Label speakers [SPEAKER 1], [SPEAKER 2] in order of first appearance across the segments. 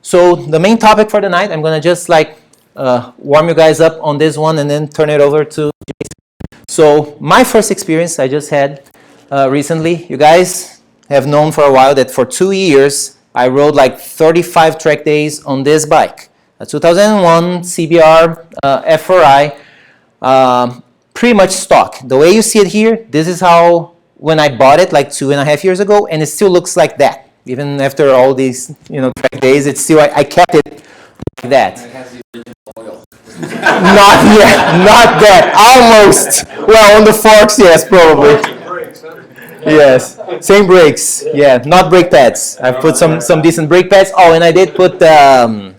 [SPEAKER 1] So the main topic for the night, I'm gonna just like warm you guys up on this one and then turn it over to Jason. So my first experience I just had recently, you guys have known for a while that for 2 years I rode like 35 track days on this bike. A 2001 CBR F4i, pretty much stock. The way you see it here, this is how when I bought it like 2.5 years ago, and it still looks like that. Even after all these, track days, it's still, I kept it like that.
[SPEAKER 2] It has the original oil.
[SPEAKER 1] Not yet, not that, almost. Well, on the forks, yes, probably. Yes, same brakes, yeah, not brake pads. I put some decent brake pads. Oh, and I did put the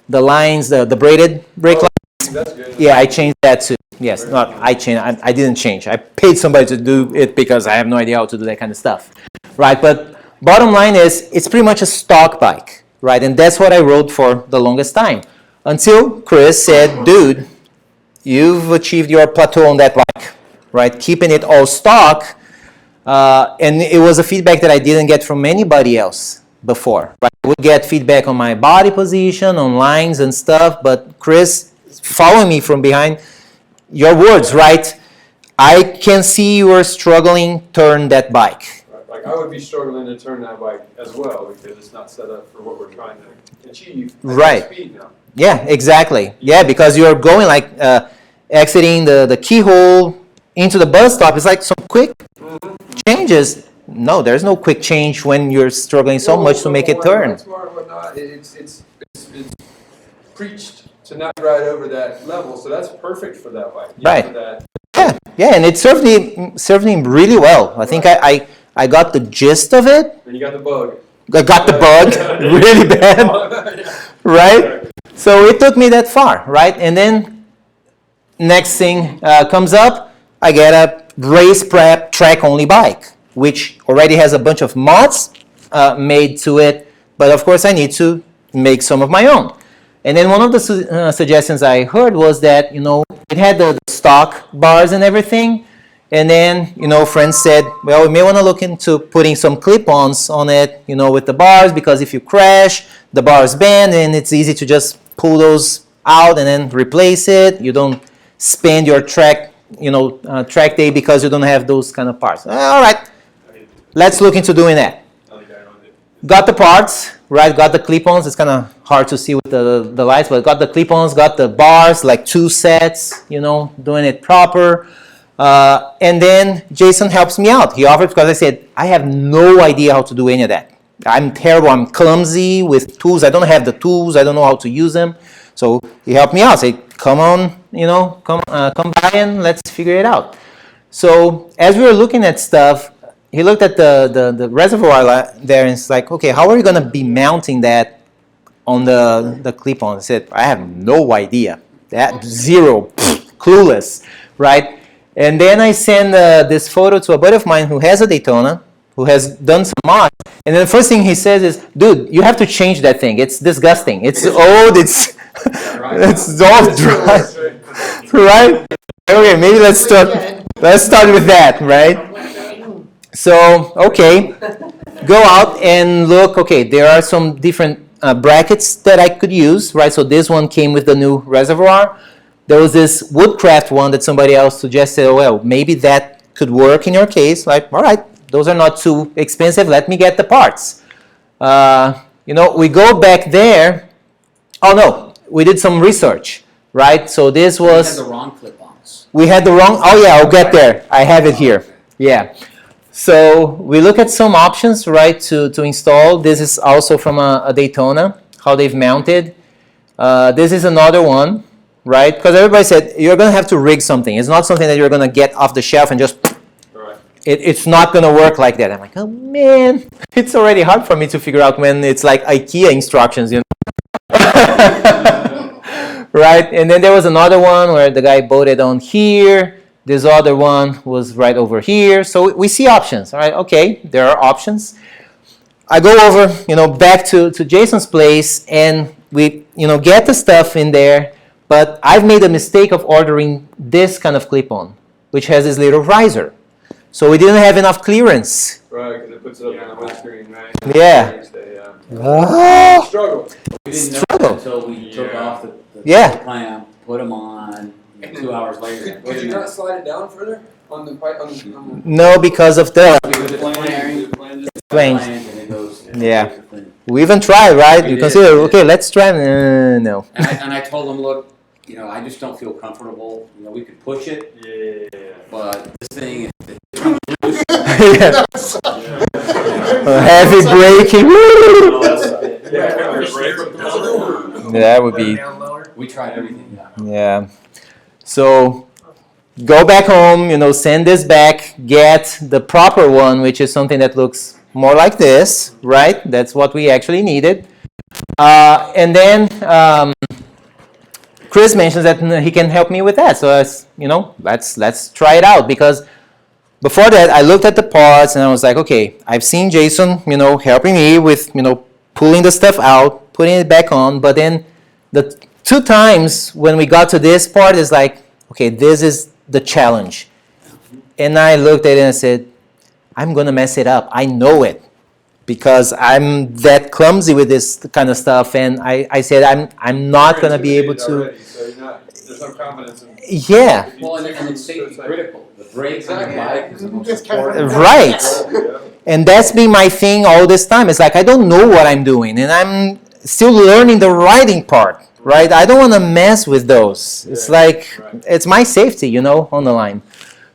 [SPEAKER 1] lines, the braided brake lines.
[SPEAKER 2] That's good.
[SPEAKER 1] Yeah, I changed that too. Yes, not I changed. I didn't change. I paid somebody to do it because I have no idea how to do that kind of stuff, right? But bottom line is, it's pretty much a stock bike, right? And that's what I rode for the longest time until Kris said, "Dude, you've achieved your plateau on that bike, right? Keeping it all stock." And it was a feedback that I didn't get from anybody else before. Right? I would get feedback on my body position, on lines and stuff, but Kris, following me from behind, your words, right? I can see you are struggling turn that bike.
[SPEAKER 2] Right. Like I would be struggling to turn that bike as well because it's not set up for what we're trying to achieve at
[SPEAKER 1] right.
[SPEAKER 2] that speed now.
[SPEAKER 1] Yeah, exactly. Yeah, because you're going like exiting the keyhole into the bus stop. It's like some quick changes. No, there's no quick change when you're struggling so much to make it turn.
[SPEAKER 2] It's preached to not ride over that level, so that's perfect for that bike.
[SPEAKER 1] Right.
[SPEAKER 2] For that.
[SPEAKER 1] Yeah, and it served me really well. I think I got the gist of it.
[SPEAKER 2] And you got the bug.
[SPEAKER 1] I got the bug really bad, right? So it took me that far, right? And then next thing comes up, I get a race prep track only bike, which already has a bunch of mods made to it, but of course I need to make some of my own. And then one of the suggestions I heard was that, it had the stock bars and everything. And then, friends said, well, we may want to look into putting some clip-ons on it, with the bars, because if you crash, the bars bend and it's easy to just pull those out and then replace it. You don't spend your track day because you don't have those kind of parts. All right, let's look into doing that. Got the parts, right? Got the clip-ons. It's kind of hard to see with the lights, but got the clip-ons, got the bars, like 2 sets, doing it proper. And then Jason helps me out. He offered because I said, I have no idea how to do any of that. I'm terrible. I'm clumsy with tools. I don't have the tools. I don't know how to use them. So he helped me out. Said, come on, come by and let's figure it out. So as we were looking at stuff, he looked at the reservoir there and it's like, okay, how are you going to be mounting that on the clip-on? I said, I have no idea. Zero, clueless, right? And then I send this photo to a buddy of mine who has a Daytona, who has done some mods. And then the first thing he says is, dude, you have to change that thing. It's disgusting. It's old. It's all dry. Right? Okay, maybe let's start with that, right? So, okay, go out and look. Okay, there are some different brackets that I could use, right? So this one came with the new reservoir. There was this Woodcraft one that somebody else suggested, oh, well, maybe that could work in your case. Like, all right, those are not too expensive. Let me get the parts. We go back there. Oh, no, we did some research, right? So this was...
[SPEAKER 3] We had the wrong clip-ons.
[SPEAKER 1] We had the wrong... Oh, yeah, I'll get there. I have it here. Yeah. So we look at some options, right, to install. This is also from a Daytona, how they've mounted. This is another one, right? Because everybody said, you're going to have to rig something. It's not something that you're going to get off the shelf and just...
[SPEAKER 2] Right.
[SPEAKER 1] It's not going to work like that. I'm like, oh, man. It's already hard for me to figure out when it's like IKEA instructions, Right? And then there was another one where the guy bolted on here. This other one was right over here. So we see options, all right? Okay, there are options. I go over, back to Jason's place and we, get the stuff in there, but I've made a mistake of ordering this kind of clip-on, which has this little riser. So we didn't have enough clearance
[SPEAKER 2] Right, because it puts it up on the windscreen, right?
[SPEAKER 1] Yeah. Oh,
[SPEAKER 2] Struggle.
[SPEAKER 3] We didn't know
[SPEAKER 1] Struggle.
[SPEAKER 3] until we took off the
[SPEAKER 1] Yeah.
[SPEAKER 3] clamp, put them on, and 2 hours later.
[SPEAKER 2] Could you not slide it down further on the pipe? On
[SPEAKER 1] no, because of the
[SPEAKER 3] With the flaring,
[SPEAKER 1] flames.
[SPEAKER 3] and it goes.
[SPEAKER 1] Yeah. We even tried, right? You consider, okay, let's try. No.
[SPEAKER 3] And I told them, look, you know, I just don't feel comfortable. You know, we could push it, but this thing is
[SPEAKER 1] Yeah. Heavy braking. That would be.
[SPEAKER 3] We tried everything.
[SPEAKER 1] Yeah. So go back home, you know, send this back, get the proper one, which is something that looks more like this, right? That's what we actually needed. And then Kris mentions that he can help me with that. So, you know, let's try it out, because before that, I looked at the parts and I was like, okay, I've seen Jason, you know, helping me with, you know, pulling the stuff out, putting it back on. But then the 2 times when we got to this part, is like, okay, this is the challenge. And I looked at it and I said, I'm going to mess it up. I know it, because I'm that clumsy with this kind of stuff. And I said, I'm not going to be able to.
[SPEAKER 2] Already, so there's no confidence in.
[SPEAKER 1] Yeah.
[SPEAKER 3] Well, and it's safety critical. The brakes on the
[SPEAKER 2] Exactly.
[SPEAKER 3] bike is the most important.
[SPEAKER 1] Right. And that's been my thing all this time. It's like, I don't know what I'm doing, and I'm still learning the riding part, right? I don't want to mess with those. It's like, it's my safety, you know, on the line.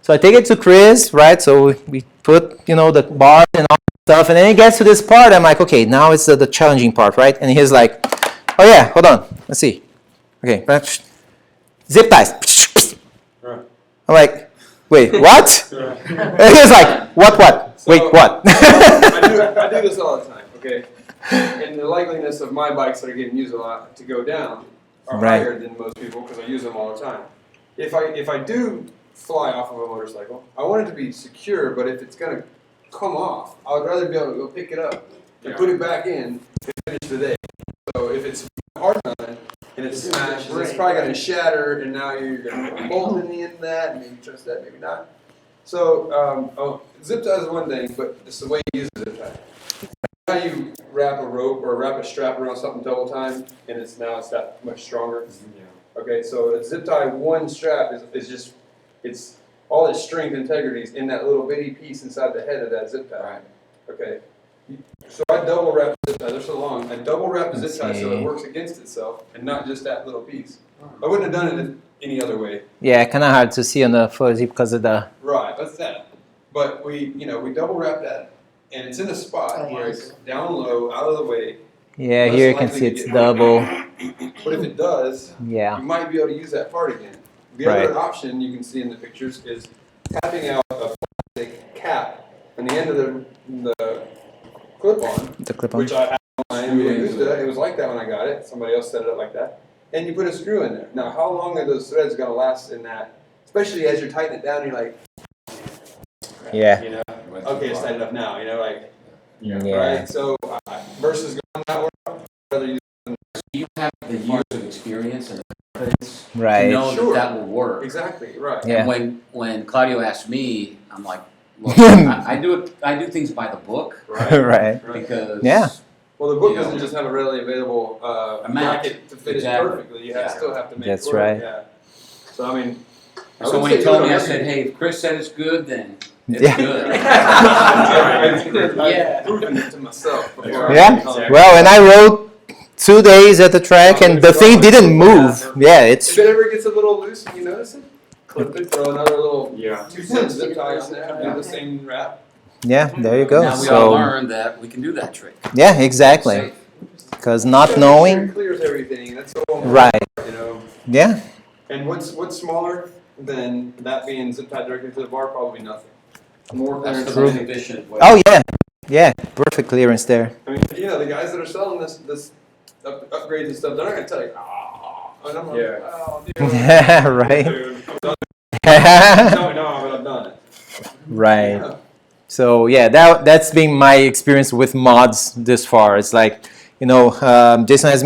[SPEAKER 1] So I take it to Kris, right? So we put, you know, the bars and all that stuff, and then it gets to this part. I'm like, okay, now it's the challenging part, right? And he's like, oh yeah, hold on, let's see. Okay, zip ties.
[SPEAKER 2] Right.
[SPEAKER 1] I'm like, wait, what? And he's like, what? Wait, what?
[SPEAKER 2] I do this all the time, okay? And the likeliness of my bikes that are getting used a lot to go down are
[SPEAKER 1] Right.
[SPEAKER 2] higher than most people, because I use them all the time. If I do fly off of a motorcycle, I want it to be secure, but if it's going to come off, I would rather be able to go pick it up and put it back in and finish the day. So if it's hard on it and it's smashed, it's probably going to shatter, and now you're going to put a bolt in the end of that, and maybe trust that, maybe not. So zip tie is one thing, but it's the way you use a zip tie. How you wrap a rope or wrap a strap around something double time, and it's that much stronger. Okay, so a zip tie one strap is just, it's all its strength and integrity is in that little bitty piece inside the head of that zip tie.
[SPEAKER 3] Right.
[SPEAKER 2] Okay. So I double wrap the zip tie. They're so long. I double wrap the
[SPEAKER 1] Let's
[SPEAKER 2] zip tie so
[SPEAKER 1] see.
[SPEAKER 2] it works against itself and not just that little piece. I wouldn't have done it any other way.
[SPEAKER 1] Yeah, kind of hard to see on the fuzzy because of the.
[SPEAKER 2] Right, that's that. But we double wrap that, and it's in a spot where it's down low, out of the way.
[SPEAKER 1] Yeah,
[SPEAKER 2] Less
[SPEAKER 1] here you can
[SPEAKER 2] likely
[SPEAKER 1] see
[SPEAKER 2] to
[SPEAKER 1] it's
[SPEAKER 2] get
[SPEAKER 1] double.
[SPEAKER 2] But if it does,
[SPEAKER 1] Yeah.
[SPEAKER 2] you might be able to use that part again. The
[SPEAKER 1] Right.
[SPEAKER 2] other option you can see in the pictures is tapping out a plastic cap on the end of the clip-on,
[SPEAKER 1] The clip on.
[SPEAKER 2] which I have on my Yakuza. It was like that when I got it. Somebody else set it up like that. And you put a screw in there. Now, how long are those threads going to last in that? Especially as you're tightening it down, you're like,
[SPEAKER 1] Yeah.
[SPEAKER 2] you know, okay, it's tight enough now. You know, like,
[SPEAKER 1] Yeah.
[SPEAKER 2] right? So versus going that way, I'd rather use
[SPEAKER 3] You have the years of experience and the confidence to
[SPEAKER 1] Right.
[SPEAKER 3] know
[SPEAKER 2] Sure.
[SPEAKER 3] that will work.
[SPEAKER 2] exactly right.
[SPEAKER 1] Yeah.
[SPEAKER 3] And when Claudio asked me, I'm like, look, I do things by the book
[SPEAKER 1] Right.
[SPEAKER 3] because
[SPEAKER 1] Yeah.
[SPEAKER 2] Well, the book
[SPEAKER 3] You know,
[SPEAKER 2] doesn't just have a readily available
[SPEAKER 3] a mount.
[SPEAKER 2] bracket to fit
[SPEAKER 3] Exactly.
[SPEAKER 2] it perfectly. You have,
[SPEAKER 3] Yeah.
[SPEAKER 2] still have to make
[SPEAKER 1] That's
[SPEAKER 2] it work.
[SPEAKER 1] right.
[SPEAKER 2] Yeah. So I mean,
[SPEAKER 3] so when he told me, I said, hey, if Kris said it's good, then it's
[SPEAKER 1] Yeah.
[SPEAKER 3] good.
[SPEAKER 2] I've proven it to myself. before I
[SPEAKER 1] Yeah.
[SPEAKER 2] call it.
[SPEAKER 1] Well, and I rode 2 days at the track, and the thing didn't move. Yeah,
[SPEAKER 2] If
[SPEAKER 1] it's.
[SPEAKER 2] it ever gets a little loose and you notice it, clip it, throw another little 2-cent zip tie on there, do the same wrap.
[SPEAKER 1] Yeah, there you go.
[SPEAKER 3] Now we all
[SPEAKER 1] So.
[SPEAKER 3] learned that we can do that trick.
[SPEAKER 1] Yeah, exactly.
[SPEAKER 3] Safe.
[SPEAKER 1] Because not
[SPEAKER 2] It
[SPEAKER 1] knowing.
[SPEAKER 2] clears everything. That's so important,
[SPEAKER 1] Right.
[SPEAKER 2] You know.
[SPEAKER 1] Yeah.
[SPEAKER 2] And what's smaller than that being zip tied directly to the bar? Probably nothing. More
[SPEAKER 3] That's
[SPEAKER 2] clearance
[SPEAKER 3] the
[SPEAKER 2] than
[SPEAKER 3] most
[SPEAKER 2] anything.
[SPEAKER 3] efficient way.
[SPEAKER 1] Oh yeah. Yeah. Perfect clearance there.
[SPEAKER 2] I mean, you know, the guys that are selling this upgrades and stuff, they're not gonna tell you, and I'm like, oh, dude,
[SPEAKER 1] Yeah. Right.
[SPEAKER 2] dude, I'm done. No, but I've done it.
[SPEAKER 1] Right.
[SPEAKER 2] Yeah.
[SPEAKER 1] So yeah, that's been my experience with mods this far. It's like, you know, Jason has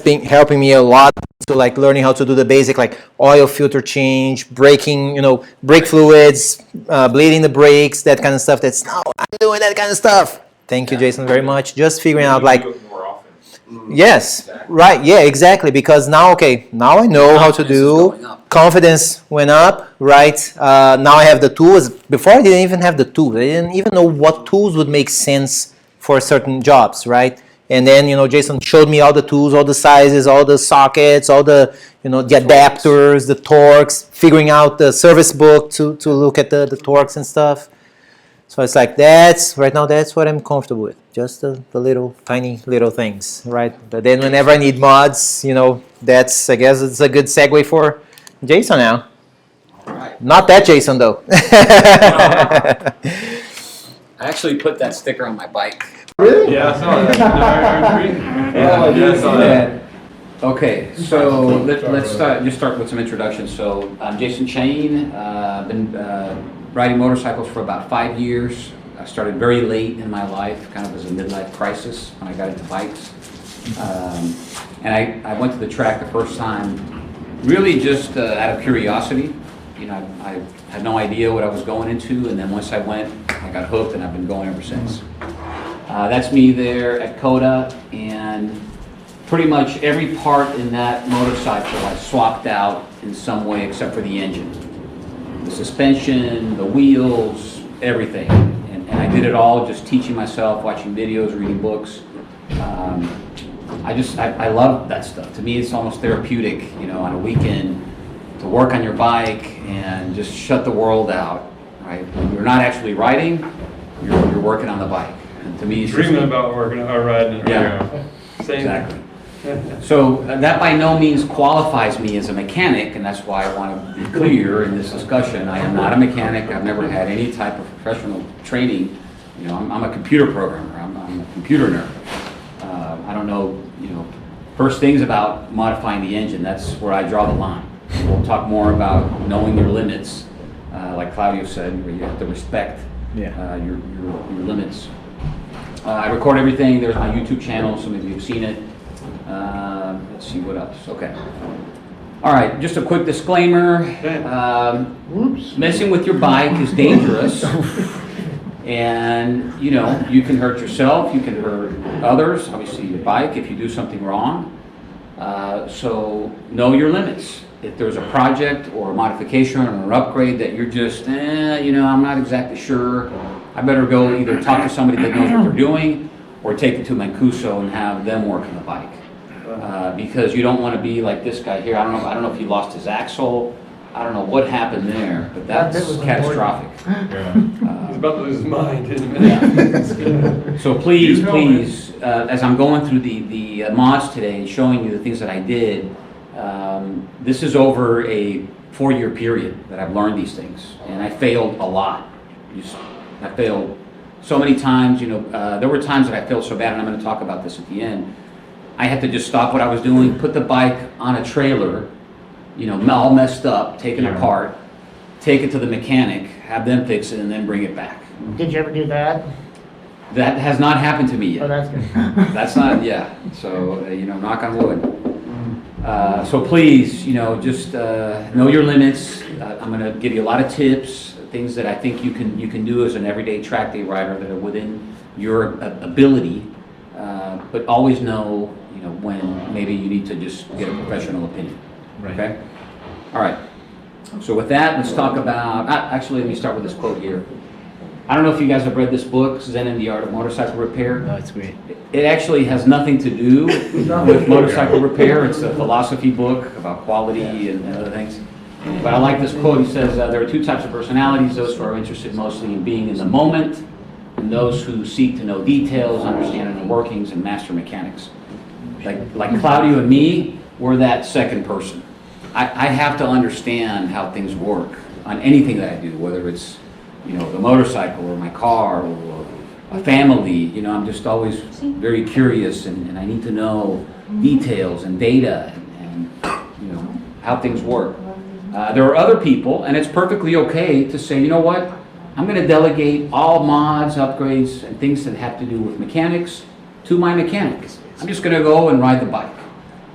[SPEAKER 1] been helping me a lot to like learning how to do the basic like oil filter change, braking, brake fluids, bleeding the brakes, that kind of stuff. That's no, I'm doing that kind of stuff. Thank you, Jason, very much. Just figuring out like,
[SPEAKER 4] more often.
[SPEAKER 1] yes,
[SPEAKER 3] Exactly.
[SPEAKER 1] right, yeah, exactly. Because now I know how to
[SPEAKER 3] Confidence is
[SPEAKER 1] do.
[SPEAKER 3] going up.
[SPEAKER 1] Confidence went up, right? Now I have the tools. Before I didn't even have the tools. I didn't even know what tools would make sense for certain jobs, right? And then, Jason showed me all the tools, all the sizes, all the sockets, all the, the adapters, the torques, figuring out the service book to look at the torques and stuff. So it's like right now that's what I'm comfortable with. Just the little, tiny little things, right? But then whenever I need mods, that's, I guess it's a good segue for Jason now.
[SPEAKER 3] All right.
[SPEAKER 1] Not that Jason though.
[SPEAKER 3] I actually put that sticker on my bike.
[SPEAKER 1] Really?
[SPEAKER 4] Yeah, I saw that. Yeah, I saw that.
[SPEAKER 3] Okay, so let's start with some introductions. So I'm Jason Chain. I've been riding motorcycles for about 5 years. I started very late in my life, kind of as a midlife crisis when I got into bikes. And I went to the track the first time really just out of curiosity. I had no idea what I was going into, and then once I went, I got hooked, and I've been going ever since. That's me there at Coda, and pretty much every part in that motorcycle I swapped out in some way except for the engine. The suspension, the wheels, everything. And I did it all just teaching myself, watching videos, reading books. I love that stuff. To me, it's almost therapeutic, on a weekend to work on your bike and just shut the world out, right? When you're not actually riding, you're working on the bike. And to me, it's
[SPEAKER 4] Dreaming
[SPEAKER 3] just,
[SPEAKER 4] about working or riding.
[SPEAKER 3] Yeah.
[SPEAKER 4] Same.
[SPEAKER 3] exactly. So that by no means qualifies me as a mechanic, and that's why I want to be clear in this discussion. I am not a mechanic. I've never had any type of professional training. I'm a computer programmer. I'm a computer nerd. I don't know, first things about modifying the engine. That's where I draw the line. We'll talk more about knowing your limits, like Claudio said, where you have to respect your limits. I record everything. There's my YouTube channel. Some of you have seen it. Let's see what else. Okay. All right. Just a quick disclaimer. Messing with your bike is dangerous, and you can hurt yourself. You can hurt others. Obviously, your bike if you do something wrong. So know your limits. If there's a project or a modification or an upgrade that you're just, I'm not exactly sure, I better go either talk to somebody that knows what they're doing or take it to Mancuso and have them work on the bike. Because you don't want to be like this guy here. I don't know if he lost his axle. I don't know what happened there, but that's catastrophic.
[SPEAKER 4] He's about to lose his mind in a minute.
[SPEAKER 3] Yeah. So please, as I'm going through the mods today and showing you the things that I did, this is over a 4-year period that I've learned these things, and I failed a lot. I failed so many times. There were times that I failed so bad, and I'm going to talk about this at the end. I had to just stop what I was doing, put the bike on a trailer, all messed up, taken apart, take it to the mechanic, have them fix it, and then bring it back.
[SPEAKER 5] Did you ever do that?
[SPEAKER 3] That has not happened to me yet.
[SPEAKER 5] Oh, that's good.
[SPEAKER 3] That's not, yeah. So, knock on wood. So please, just know your limits. I'm going to give you a lot of tips, things that I think you can do as an everyday Trackday rider that are within your ability. But always know, when maybe you need to just get a professional opinion.
[SPEAKER 1] Right.
[SPEAKER 3] Okay? All right. So with that, let's talk about, actually, let me start with this quote here. I don't know if you guys have read this book, Zen and the Art of Motorcycle Repair.
[SPEAKER 1] No, it's great.
[SPEAKER 3] It actually has nothing to do with motorcycle repair. It's a philosophy book about quality and other things. But I like this quote. He says, there are 2 types of personalities, those who are interested mostly in being in the moment, and those who seek to know details, understand the workings, and master mechanics. Like Claudio and me, we're that second person. I have to understand how things work on anything that I do, whether it's the motorcycle or my car or a family. I'm just always very curious, and I need to know details and data and how things work. There are other people, and it's perfectly okay to say, you know what, I'm going to delegate all mods, upgrades, and things that have to do with mechanics to my mechanics. I'm just going to go and ride the bike.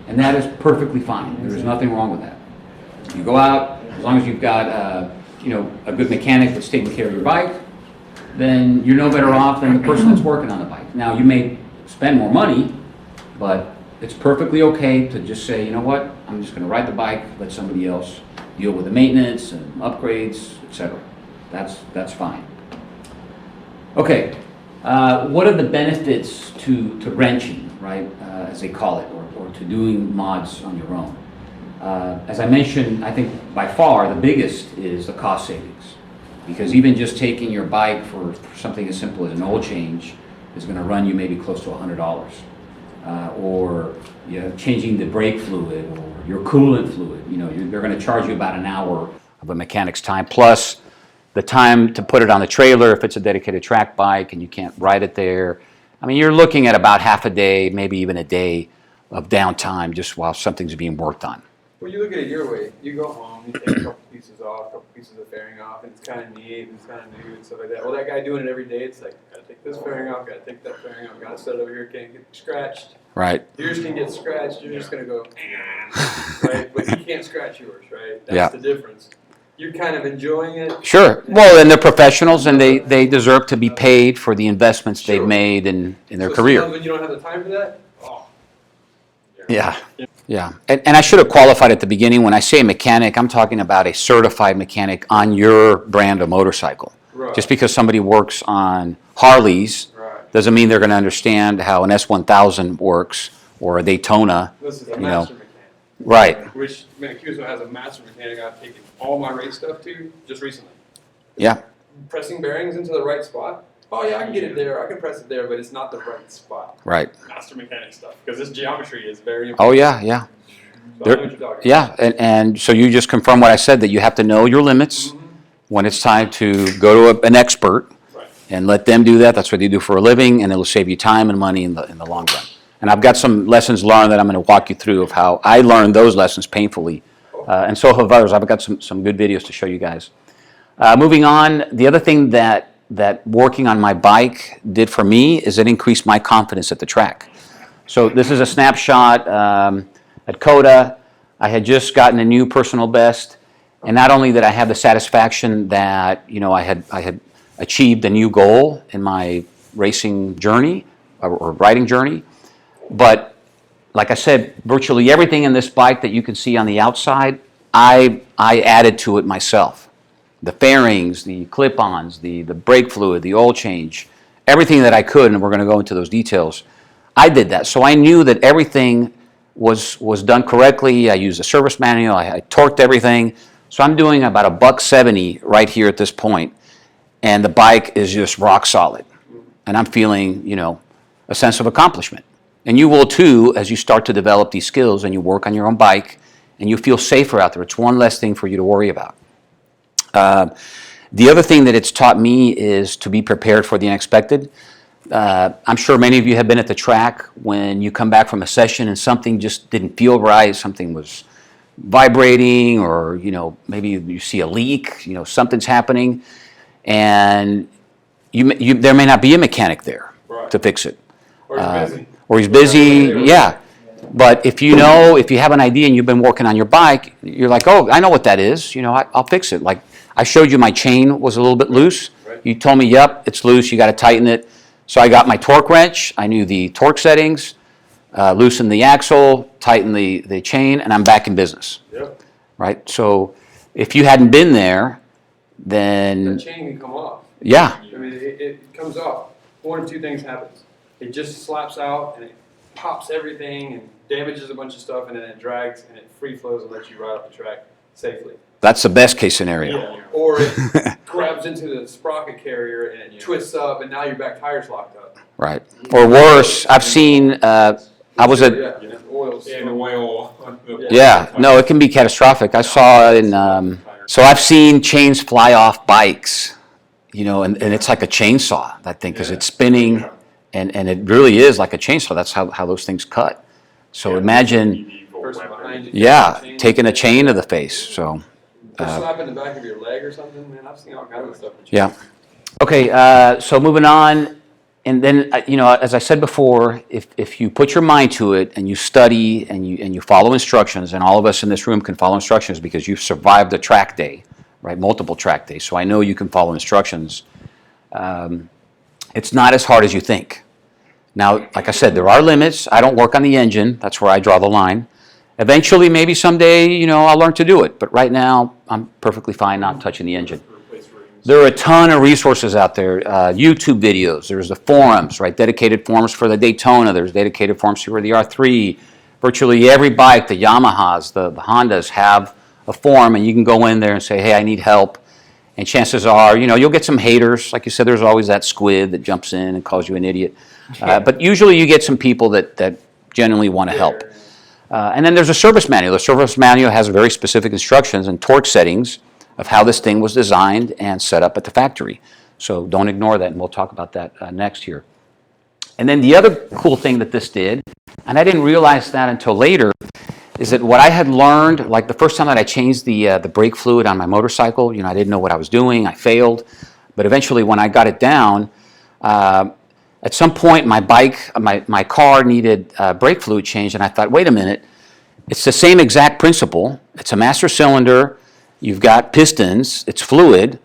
[SPEAKER 3] And that is perfectly fine. There's nothing wrong with that. You go out, as long as you've got a good mechanic that's taking care of your bike, then you're no better off than the person that's working on the bike. Now, you may spend more money, but it's perfectly okay to just say, you know what, I'm just going to ride the bike, let somebody else deal with the maintenance and upgrades, etc. That's fine. Okay, what are the benefits to wrenching, right, as they call it, or to doing mods on your own? As I mentioned, I think by far the biggest is the cost savings, because even just taking your bike for something as simple as an oil change is going to run you maybe close to $100, or changing the brake fluid or your coolant fluid. They're going to charge you about an hour of a mechanic's time, plus the time to put it on the trailer if it's a dedicated track bike and you can't ride it there. I mean, you're looking at about half a day, maybe even a day of downtime just while something's being worked on.
[SPEAKER 2] Well, you look at it your way. You go home, you take a couple pieces off, a couple pieces of fairing off, and it's kind of neat, and it's kind of new, and stuff like that. Well, that guy doing it every day, it's like, gotta take this fairing off, gotta take that fairing off, gotta set it over here, can't get scratched.
[SPEAKER 3] Right.
[SPEAKER 2] Yours can get scratched, you're just gonna go, right? But you can't scratch yours, right? That's
[SPEAKER 3] Yeah.
[SPEAKER 2] the difference. You're kind of enjoying it.
[SPEAKER 3] Sure. Well, and they're professionals, and they deserve to be paid for the investments they've
[SPEAKER 2] Sure.
[SPEAKER 3] made in their
[SPEAKER 2] So
[SPEAKER 3] career.
[SPEAKER 2] sometimes when you don't have the time for that,
[SPEAKER 3] Yeah. Yeah. And I should have qualified at the beginning. When I say mechanic, I'm talking about a certified mechanic on your brand of motorcycle.
[SPEAKER 2] Right.
[SPEAKER 3] Just because somebody works on Harleys
[SPEAKER 2] right.
[SPEAKER 3] doesn't mean they're going to understand how an S1000 works or a Daytona.
[SPEAKER 2] This is a
[SPEAKER 3] You
[SPEAKER 2] master
[SPEAKER 3] know.
[SPEAKER 2] mechanic.
[SPEAKER 3] Right.
[SPEAKER 2] Which Mancuso has a master mechanic I've taken all my race stuff to just recently.
[SPEAKER 3] Yeah.
[SPEAKER 2] Pressing bearings into the right spot. Oh yeah, I can get it there. I can press it there, but it's not the right spot.
[SPEAKER 3] Right.
[SPEAKER 2] Master mechanic stuff, because this geometry is very
[SPEAKER 3] Oh,
[SPEAKER 2] important.
[SPEAKER 3] yeah, yeah.
[SPEAKER 2] So I know what you're talking
[SPEAKER 3] Yeah, and so you just confirm what I said, that you have to know your limits when it's time to go to an expert
[SPEAKER 2] about. Right.
[SPEAKER 3] and let them do that. That's what they do for a living, and it'll save you time and money in the long run. And I've got some lessons learned that I'm going to walk you through of how I learned those lessons painfully, and so have others. I've got some good videos to show you guys. Moving on, the other thing that working on my bike did for me is it increased my confidence at the track. So this is a snapshot at Coda. I had just gotten a new personal best, and not only did I have the satisfaction that I had achieved a new goal in my racing journey or riding journey, but like I said, virtually everything in this bike that you can see on the outside, I added to it myself. The fairings, the clip-ons, the brake fluid, the oil change, everything that I could, and we're going to go into those details, I did that. So I knew that everything was done correctly. I used a service manual. I torqued everything. So I'm doing about $170 right here at this point, and the bike is just rock solid. And I'm feeling, a sense of accomplishment. And you will too as you start to develop these skills and you work on your own bike and you feel safer out there. It's one less thing for you to worry about. The other thing that it's taught me is to be prepared for the unexpected. I'm sure many of you have been at the track when you come back from a session and something just didn't feel right, something was vibrating, or maybe you see a leak, something's happening, and there may not be a mechanic there
[SPEAKER 2] Right.
[SPEAKER 3] to fix it.
[SPEAKER 2] Or he's busy.
[SPEAKER 3] Or he's busy, yeah. But if you have an idea and you've been working on your bike, you're like, oh, I know what that is. I'll fix it. Like I showed you, my chain was a little bit loose.
[SPEAKER 2] Right.
[SPEAKER 3] You told me, yep, it's loose. You got to tighten it. So I got my torque wrench. I knew the torque settings, loosened the axle, tightened the chain, and I'm back in business.
[SPEAKER 2] Yep.
[SPEAKER 3] Right. So if you hadn't been there, then
[SPEAKER 2] The chain can come off.
[SPEAKER 3] yeah,
[SPEAKER 2] I mean, it comes off. One of two things happens. It just slaps out and it pops everything and damages a bunch of stuff, and then it drags and it free flows and lets you ride off the track safely.
[SPEAKER 3] that's the best case scenario.
[SPEAKER 2] Yeah. Or it grabs into the sprocket carrier and it twists up, and now your back tire's locked up.
[SPEAKER 3] Right. Or worse, I've seen. I was at.
[SPEAKER 2] Yeah, oil's
[SPEAKER 4] And the oil.
[SPEAKER 3] Yeah, no, it can be catastrophic. I saw in, so I've seen chains fly off bikes, and it's like a chainsaw, that thing, because it's spinning, and it really is like a chainsaw. That's how those things cut. So imagine,
[SPEAKER 2] person behind you.
[SPEAKER 3] yeah, taking a chain to the face, so,
[SPEAKER 2] Or slapping the back of your leg or something, man. I've seen all kinds of stuff.
[SPEAKER 3] yeah. Okay, so moving on, And then, as I said before, if you put your mind to it and you study and you follow instructions, and all of us in this room can follow instructions because you've survived a track day, right? Multiple track days. So I know you can follow instructions. It's not as hard as you think. Now, like I said, there are limits. I don't work on the engine. That's where I draw the line. Eventually, maybe someday, I'll learn to do it. But right now, I'm perfectly fine not touching the engine. There are a ton of resources out there, YouTube videos. There's the forums, right? Dedicated forums for the Daytona. There's dedicated forums for the R3. Virtually every bike, the Yamahas, the Hondas have a forum, and you can go in there and say, hey, I need help. And chances are, you'll get some haters. Like you said, there's always that squid that jumps in and calls you an idiot. But usually you get some people that genuinely want to help. And then there's a service manual. The service manual has very specific instructions and torque settings of how this thing was designed and set up at the factory. So don't ignore that, and we'll talk about that next here. And then the other cool thing that this did, and I didn't realize that until later, is that what I had learned, like the first time that I changed the brake fluid on my motorcycle, I didn't know what I was doing, I failed. But eventually when I got it down, at some point my car needed brake fluid change, and I thought, wait a minute, it's the same exact principle. It's a master cylinder. You've got pistons, it's fluid.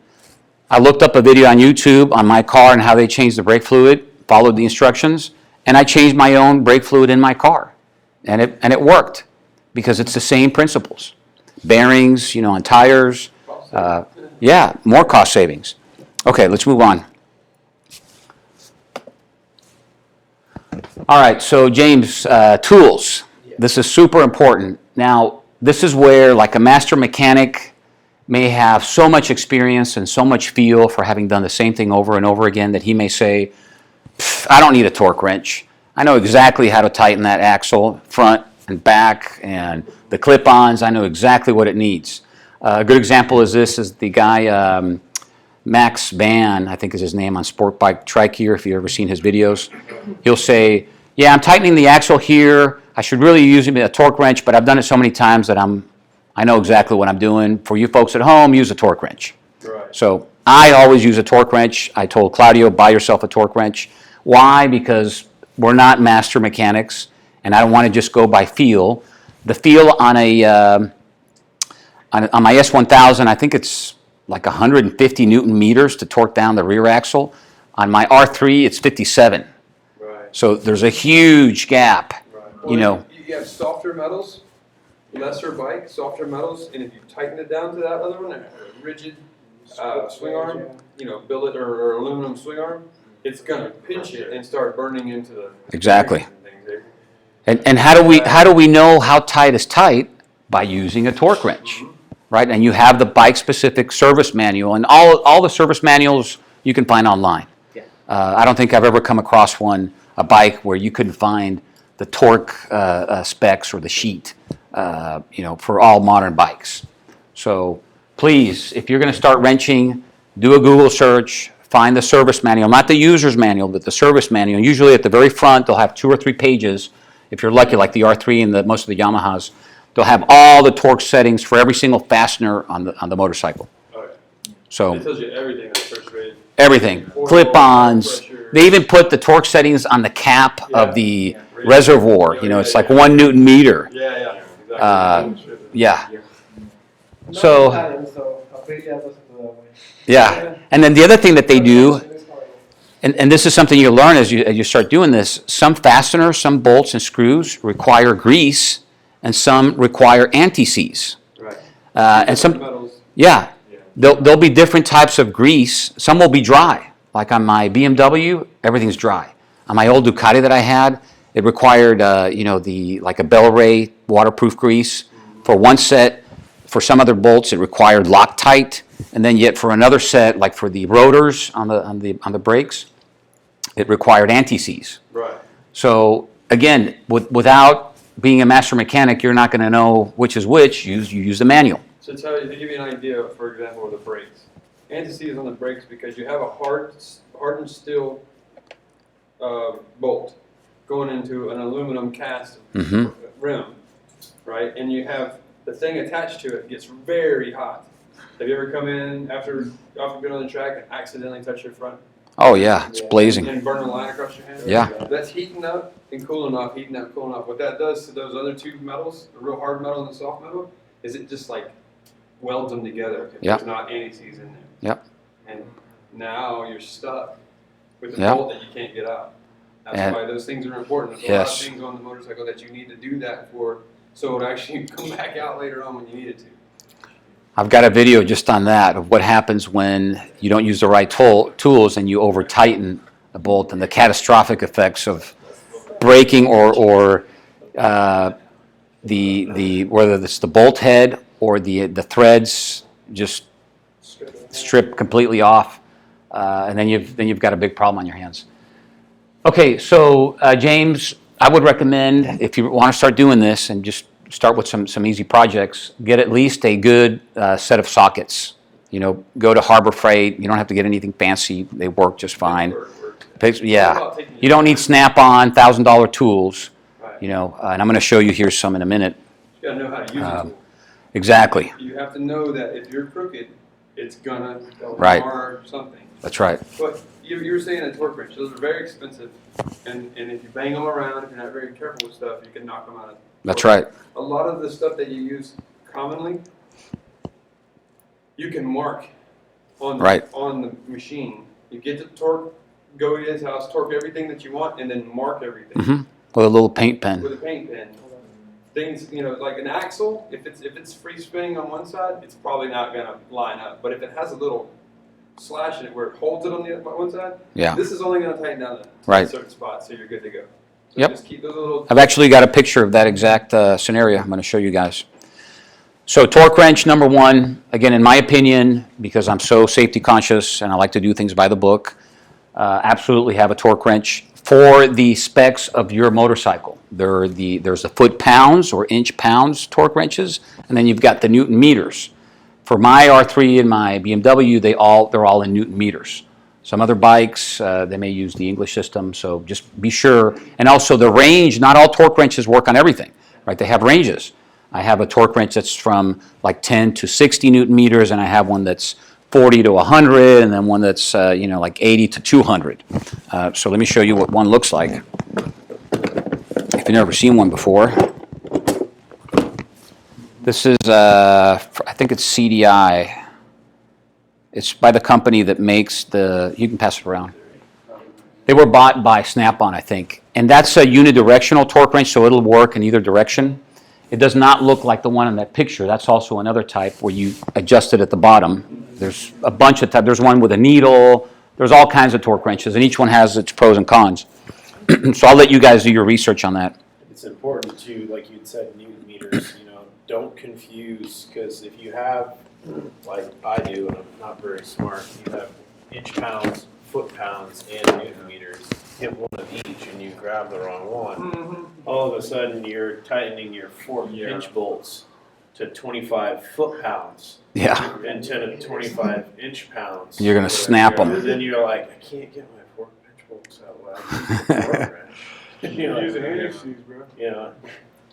[SPEAKER 3] I looked up a video on YouTube on my car and how they changed the brake fluid, followed the instructions, and I changed my own brake fluid in my car. And it worked because it's the same principles. Bearings, on tires, more cost savings. Okay, let's move on. All right, so James, tools. This is super important. Now, this is where, like a master mechanic may have so much experience and so much feel for having done the same thing over and over again that he may say, I don't need a torque wrench. I know exactly how to tighten that axle, front and back, and the clip-ons. I know exactly what it needs. A good example is the guy, Max Van, I think is his name, on Sport Bike Trike Gear, if you've ever seen his videos. He'll say, yeah, I'm tightening the axle here. I should really use a torque wrench, but I've done it so many times that I know exactly what I'm doing. For you folks at home, use a torque wrench.
[SPEAKER 2] Right.
[SPEAKER 3] So I always use a torque wrench. I told Claudio, buy yourself a torque wrench. Why? Because we're not master mechanics, and I don't want to just go by feel. The feel on my S1000, I think it's like 150 Newton meters to torque down the rear axle. On my R3, it's 57.
[SPEAKER 2] Right.
[SPEAKER 3] So there's a huge gap.
[SPEAKER 2] Right. Well, you have softer metals, lesser bike, softer metals, and if you tighten it down to that other one, a rigid swing arm, billet or aluminum swing arm, it's gonna pinch it and start burning into the
[SPEAKER 3] Exactly.
[SPEAKER 2] things.
[SPEAKER 3] And how do we know how tight is tight? By using a torque wrench, right? And you have the bike-specific service manual, and all the service manuals you can find online.
[SPEAKER 1] Yeah.
[SPEAKER 3] I don't think I've ever come across a bike where you couldn't find the torque specs or the sheet, for all modern bikes. So please, if you're going to start wrenching, do a Google search, find the service manual, not the user's manual, but the service manual. Usually at the very front, they'll have 2 or 3 pages. If you're lucky, like the R3 and most of the Yamahas, they'll have all the torque settings for every single fastener on the motorcycle.
[SPEAKER 2] Okay.
[SPEAKER 3] So
[SPEAKER 2] It tells you everything on the first rate.
[SPEAKER 3] everything,
[SPEAKER 2] Oil,
[SPEAKER 3] clip-ons.
[SPEAKER 2] pressure.
[SPEAKER 3] They even put the torque settings on the cap of the reservoir. It's like
[SPEAKER 2] Yeah.
[SPEAKER 3] 1 Newton meter.
[SPEAKER 2] Yeah, exactly.
[SPEAKER 3] Yeah. So,
[SPEAKER 5] So,
[SPEAKER 3] yeah. And then the other thing that they do, and this is something you learn as you start doing this, some fasteners, some bolts and screws require grease, and some require anti-seize.
[SPEAKER 2] Right.
[SPEAKER 3] And some,
[SPEAKER 2] metals.
[SPEAKER 3] yeah, there'll be different types of grease. Some will be dry. Like on my BMW, everything's dry. On my old Ducati that I had, it required, like a Bel-Ray waterproof grease for one set. For some other bolts, it required Loctite, and then yet for another set, like for the rotors on the brakes, it required anti-seize.
[SPEAKER 2] Right.
[SPEAKER 3] So again, without being a master mechanic, you're not going to know which is which. You use the manual.
[SPEAKER 2] So to give you an idea, for example, of the brakes. Anti-seize on the brakes because you have a hardened steel bolt going into an aluminum cast rim, right? And you have the thing attached to it gets very hot. Have you ever come in after been on the track and accidentally touch your front?
[SPEAKER 3] Oh, yeah, it's blazing.
[SPEAKER 2] And burn a line across your hand.
[SPEAKER 3] Yeah.
[SPEAKER 2] That's heating up and cooling off, heating up, cooling off. What that does to those other two metals, the real hard metal and the soft metal, is it just like welds them together if
[SPEAKER 3] Yep.
[SPEAKER 2] there's not anti-seize in there.
[SPEAKER 3] Yep.
[SPEAKER 2] And now you're stuck with a
[SPEAKER 3] Yep.
[SPEAKER 2] bolt that you can't get out. That's
[SPEAKER 3] And-
[SPEAKER 2] why those things are important. There's a lot of things on the motorcycle that you need to do that for, so it actually come back out later on when you need it to.
[SPEAKER 3] I've got a video just on that of what happens when you don't use the right tools and you over tighten a bolt and the catastrophic effects of breaking or the whether it's the bolt head or the threads just strip completely off, and then you've got a big problem on your hands. Okay, so James, I would recommend if you want to start doing this and just start with some easy projects, get at least a good set of sockets. You know, go to Harbor Freight. You don't have to get anything fancy. They work just fine. Yeah, you don't need Snap-on $1,000 tools. You know, and I'm going to show you here some in a minute.
[SPEAKER 2] You gotta know how to use the tool.
[SPEAKER 3] Exactly.
[SPEAKER 2] You have to know that if you're crooked, it's gonna
[SPEAKER 3] Right.
[SPEAKER 2] mar something.
[SPEAKER 3] That's right.
[SPEAKER 2] But you were saying a torque wrench; those are very expensive, and if you bang them around, if you're not very careful with stuff, you can knock them out of.
[SPEAKER 3] That's right.
[SPEAKER 2] A lot of the stuff that you use commonly, you can mark on on the machine. You get the torque, go to his house, torque everything that you want, and then mark everything
[SPEAKER 3] With a little paint pen.
[SPEAKER 2] with a paint pen. Things, you know, like an axle, if it's free spinning on one side, it's probably not gonna line up. But if it has a little slash in it where it holds it on the one side,
[SPEAKER 3] Yeah.
[SPEAKER 2] this is only gonna tighten down to
[SPEAKER 3] Right.
[SPEAKER 2] a certain spot, so you're good to go. So
[SPEAKER 3] Yep.
[SPEAKER 2] just keep those little.
[SPEAKER 3] I've actually got a picture of that exact scenario I'm going to show you guys. So torque wrench, number one, again, in my opinion, because I'm so safety conscious and I like to do things by the book, absolutely have a torque wrench for the specs of your motorcycle. There's the foot-pounds or inch-pounds torque wrenches, and then you've got the Newton meters. For my R3 and my BMW, they're all in Newton meters. Some other bikes, they may use the English system, so just be sure. And also the range, not all torque wrenches work on everything, right? They have ranges. I have a torque wrench that's from like 10 to 60 Newton meters, and I have one that's 40 to 100, and then one that's, like 80 to 200. So let me show you what one looks like. If you've never seen one before. This is, I think it's CDI. It's by the company that makes you can pass it around. They were bought by Snap-on, I think. And that's a unidirectional torque wrench, so it'll work in either direction. It does not look like the one in that picture. That's also another type where you adjust it at the bottom. There's a bunch of types. There's one with a needle. There's all kinds of torque wrenches, and each one has its pros and cons. So I'll let you guys do your research on that.
[SPEAKER 6] It's important to, like you'd said, Newton meters, don't confuse, because if you have, like I do, and I'm not very smart, you have inch pounds, foot pounds, and Newton meters, hit one of each and you grab the wrong one. All of a sudden you're tightening your 4-inch bolts to 25 foot-pounds.
[SPEAKER 3] Yeah.
[SPEAKER 6] And 10 to 25 inch-pounds.
[SPEAKER 3] You're going to snap them.
[SPEAKER 6] And then you're like, I can't get my 4-inch bolts out loud.
[SPEAKER 2] Using anti-seize, bro.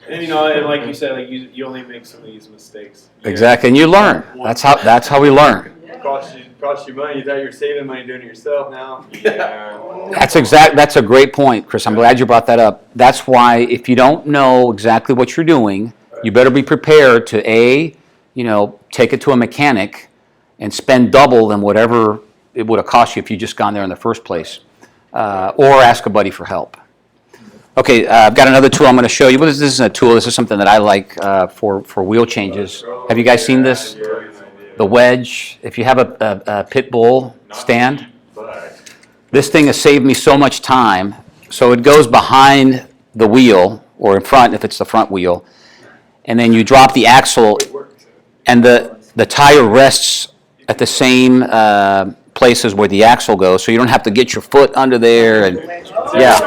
[SPEAKER 6] And and like you said, like you only make some of these mistakes.
[SPEAKER 3] Exactly, and you learn. That's how we learn.
[SPEAKER 2] Cost you money. You thought you were saving money doing it yourself now.
[SPEAKER 3] That's a great point, Chris. I'm glad you brought that up. That's why if you don't know exactly what you're doing, you better be prepared to take it to a mechanic and spend double than whatever it would have cost you if you just gone there in the first place, or ask a buddy for help. Okay, I've got another tool I'm going to show you. This isn't a tool. This is something that I like for wheel changes. Have you guys seen this? The wedge. If you have a pit bull stand, this thing has saved me so much time. So it goes behind the wheel, or in front if it's the front wheel, and then you drop the axle, and the tire rests at the same places where the axle goes, so you don't have to get your foot under there. And yeah.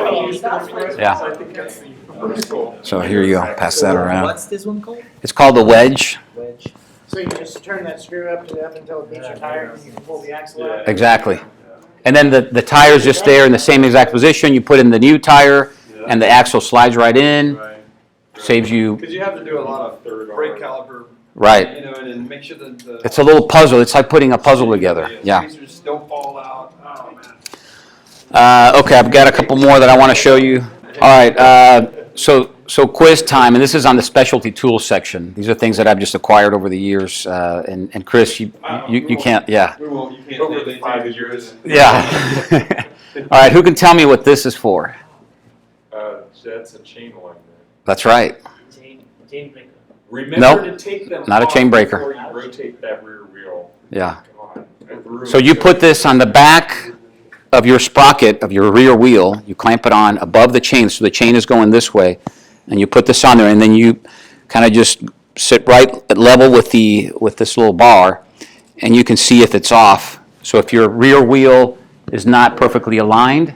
[SPEAKER 3] So here you go. Pass that around.
[SPEAKER 7] What's this one called?
[SPEAKER 3] It's called the wedge.
[SPEAKER 7] Wedge.
[SPEAKER 5] So you just turn that screw up until it beats your tire and you can pull the axle out?
[SPEAKER 3] Exactly. And then the tire's just there in the same exact position. You put in the new tire, and the axle slides right in. Saves you.
[SPEAKER 2] Because you have to do a lot of brake caliper.
[SPEAKER 3] Right.
[SPEAKER 2] And then make sure that
[SPEAKER 3] It's a little puzzle. It's like putting a puzzle together.
[SPEAKER 2] the
[SPEAKER 3] Yeah.
[SPEAKER 2] spacers don't fall out. Oh man.
[SPEAKER 3] Okay, I've got a couple more that I want to show you. All right, so quiz time, and this is on the specialty tools section. These are things that I've just acquired over the years, and Kris, you can't, yeah.
[SPEAKER 2] We won't, you can't
[SPEAKER 4] Over
[SPEAKER 2] say
[SPEAKER 4] the
[SPEAKER 2] they
[SPEAKER 4] 5
[SPEAKER 2] take
[SPEAKER 4] years.
[SPEAKER 3] Yeah. All right, who can tell me what this is for?
[SPEAKER 4] That's a chain alignment.
[SPEAKER 3] That's right.
[SPEAKER 5] Chain breaker.
[SPEAKER 4] Remember
[SPEAKER 3] Nope,
[SPEAKER 4] to take them
[SPEAKER 3] not a
[SPEAKER 4] off
[SPEAKER 3] chain breaker.
[SPEAKER 4] before you rotate that rear wheel.
[SPEAKER 3] Yeah.
[SPEAKER 4] God, I've ruined
[SPEAKER 3] So you put this on the back of your sprocket of your rear wheel, you clamp it on above the chain, so the chain is going this way, and you put this on there, and then you kind of just sit right at level with this little bar, and you can see if it's off. So if your rear wheel is not perfectly aligned,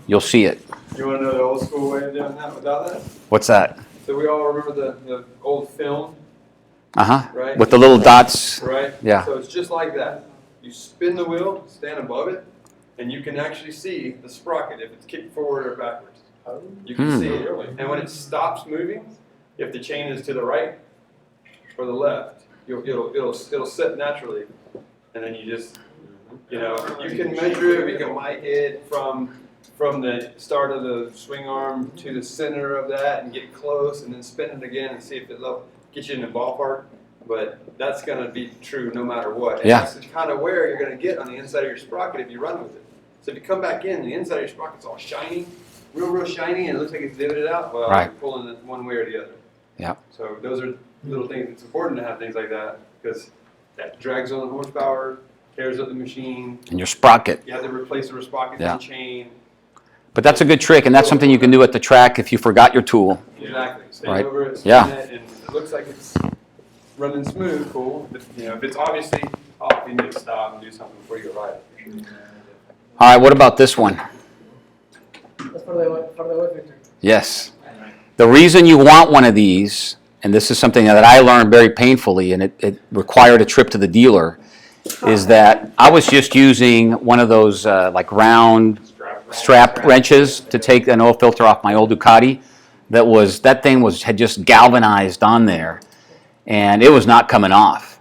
[SPEAKER 3] you'll see it.
[SPEAKER 2] You want to know the old school way of doing that without that?
[SPEAKER 3] What's that?
[SPEAKER 2] So we all remember the old film,
[SPEAKER 3] Uh-huh.
[SPEAKER 2] right?
[SPEAKER 3] With the little dots.
[SPEAKER 2] Right?
[SPEAKER 3] Yeah.
[SPEAKER 2] So it's just like that. You spin the wheel, stand above it, and you can actually see the sprocket if it's kicked forward or backwards. You can see it. And when it stops moving, if the chain is to the right or the left, it'll set naturally. And then you just, you can measure it, you can mic it from the start of the swing arm to the center of that and get close and then spin it again and see if it gets you in the ballpark. But that's going to be true no matter what. And
[SPEAKER 3] Yeah.
[SPEAKER 2] that's the kind of wear you're going to get on the inside of your sprocket if you run with it. So if you come back in, the inside of your sprocket's all shiny, real shiny, and it looks like it's divoted out, well,
[SPEAKER 3] Right.
[SPEAKER 2] you're pulling it one way or the other.
[SPEAKER 3] Yeah.
[SPEAKER 2] So those are little things. It's important to have things like that because that drags on the horsepower, tears up the machine.
[SPEAKER 3] And your sprocket.
[SPEAKER 2] You have to replace the sprocket
[SPEAKER 3] Yeah.
[SPEAKER 2] and chain.
[SPEAKER 3] But that's a good trick, and that's something you can do at the track if you forgot your tool.
[SPEAKER 2] Exactly. Stand
[SPEAKER 3] Right.
[SPEAKER 2] over it, spin
[SPEAKER 3] Yeah.
[SPEAKER 2] it, and it looks like it's running smooth, cool. But, if it's obviously off, you need to stop and do something before you go ride it.
[SPEAKER 3] All right, what about this one?
[SPEAKER 5] That's for the oil filter.
[SPEAKER 3] Yes. The reason you want one of these, and this is something that I learned very painfully, and it required a trip to the dealer, is that I was just using one of those like round strap wrenches to take an oil filter off my old Ducati. That thing had just galvanized on there, and it was not coming off.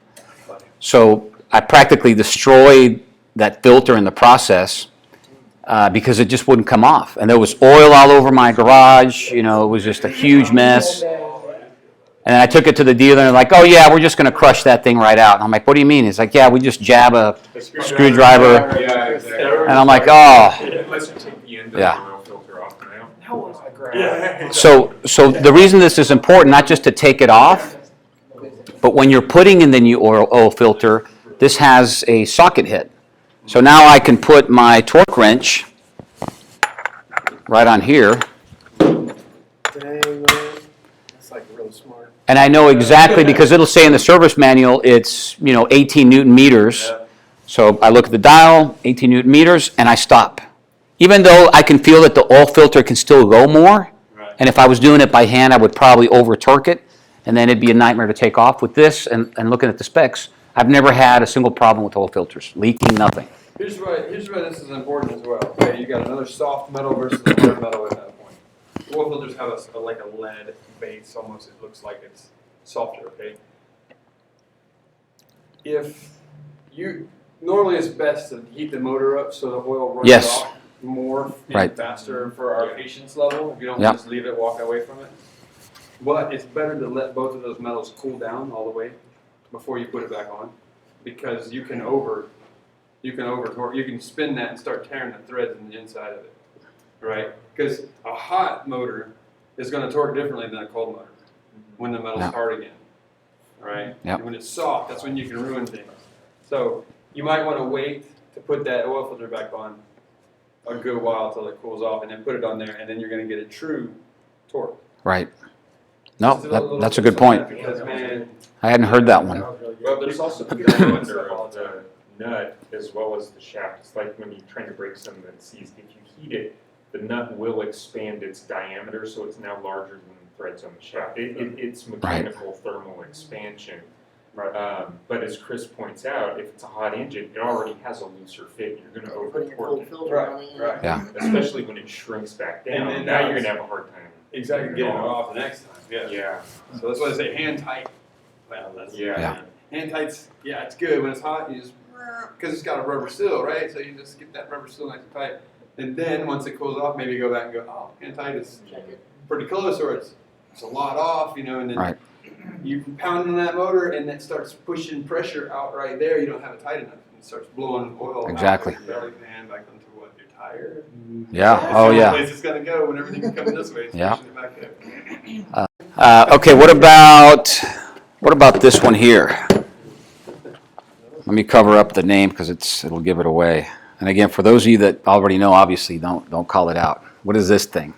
[SPEAKER 3] So I practically destroyed that filter in the process because it just wouldn't come off. And there was oil all over my garage. It was just a huge mess. And I took it to the dealer, and they're like, oh, yeah, we're just going to crush that thing right out. And I'm like, what do you mean? He's like, yeah, we just jab a screwdriver.
[SPEAKER 4] Yeah, exactly.
[SPEAKER 3] And I'm like, oh.
[SPEAKER 4] Unless you take the end of
[SPEAKER 3] Yeah.
[SPEAKER 4] the oil filter off now.
[SPEAKER 5] That was a great.
[SPEAKER 3] So the reason this is important, not just to take it off, but when you're putting in the new oil filter, this has a socket hit. So now I can put my torque wrench right on here,
[SPEAKER 6] Dang, man. That's like real smart.
[SPEAKER 3] and I know exactly, because it'll say in the service manual it's 18 Newton meters. So I look at the dial, 18 Newton meters, and I stop. Even though I can feel that the oil filter can still go more, and if I was doing it by hand, I would probably over torque it, and then it'd be a nightmare to take off. With this, and looking at the specs, I've never had a single problem with oil filters, leaking, nothing.
[SPEAKER 2] Here's why this is important as well. Okay, you got another soft metal versus a hard metal at that point. Oil filters have like a lead base, almost. It looks like it's softer. Okay. Normally it's best to heat the motor up so the oil runs
[SPEAKER 3] Yes.
[SPEAKER 2] off more and
[SPEAKER 3] Right.
[SPEAKER 2] faster for our patience level. If you don't
[SPEAKER 3] Yep.
[SPEAKER 2] just leave it, walk away from it. But it's better to let both of those metals cool down all the way before you put it back on, because you can spin that and start tearing the threads in the inside of it, right? Because a hot motor is going to torque differently than a cold motor when the metal's
[SPEAKER 3] Yeah.
[SPEAKER 2] hard again, right?
[SPEAKER 3] Yep.
[SPEAKER 2] When it's soft, that's when you can ruin things. So you might want to wait to put that oil filter back on a good while till it cools off, and then put it on there, and then you're going to get a true torque.
[SPEAKER 3] Right. No,
[SPEAKER 2] Just little
[SPEAKER 3] that's a
[SPEAKER 2] tips
[SPEAKER 3] good
[SPEAKER 2] on
[SPEAKER 3] point.
[SPEAKER 2] that, because, man,
[SPEAKER 3] I hadn't heard that one.
[SPEAKER 4] Well, there's also the diameter of the nut as well as the shaft. It's like when you're trying to break something that's seized. If you heat it, the nut will expand its diameter, so it's now larger than the threads on the shaft. It's mechanical thermal expansion.
[SPEAKER 2] right.
[SPEAKER 4] But as Kris points out, if it's a hot engine, it already has a looser fit. You're going to
[SPEAKER 7] Putting a
[SPEAKER 4] over-torque
[SPEAKER 7] cold
[SPEAKER 4] it,
[SPEAKER 7] filter on it.
[SPEAKER 2] Right.
[SPEAKER 3] Yeah.
[SPEAKER 4] especially when it shrinks back down.
[SPEAKER 2] And then
[SPEAKER 4] Now
[SPEAKER 2] now
[SPEAKER 4] you're going to
[SPEAKER 2] it's-
[SPEAKER 4] have a hard time.
[SPEAKER 2] Exactly, getting it off the next time. Yeah.
[SPEAKER 4] Yeah.
[SPEAKER 2] So that's why they say hand tight. Well, that's
[SPEAKER 4] Yeah.
[SPEAKER 2] hand tight's it's good when it's hot. You just because it's got a rubber seal, right? So you just get that rubber seal nice and tight. And then once it cools off, maybe go back and go, oh, hand-tight is pretty close, or it's a lot off, and then
[SPEAKER 3] Right.
[SPEAKER 2] you pound on that motor, and it starts pushing pressure out right there. You don't have it tight enough. It starts blowing oil
[SPEAKER 3] Exactly.
[SPEAKER 2] out of your belly pan back onto what, your tire.
[SPEAKER 3] Yeah.
[SPEAKER 2] That's
[SPEAKER 3] Oh,
[SPEAKER 2] the only
[SPEAKER 3] yeah.
[SPEAKER 2] place it's gonna go when everything's coming this way. It's
[SPEAKER 3] Yeah.
[SPEAKER 2] pushing it back there.
[SPEAKER 3] Okay, what about this one here? Let me cover up the name because it'll give it away. And again, for those of you that already know, obviously don't call it out. What is this thing?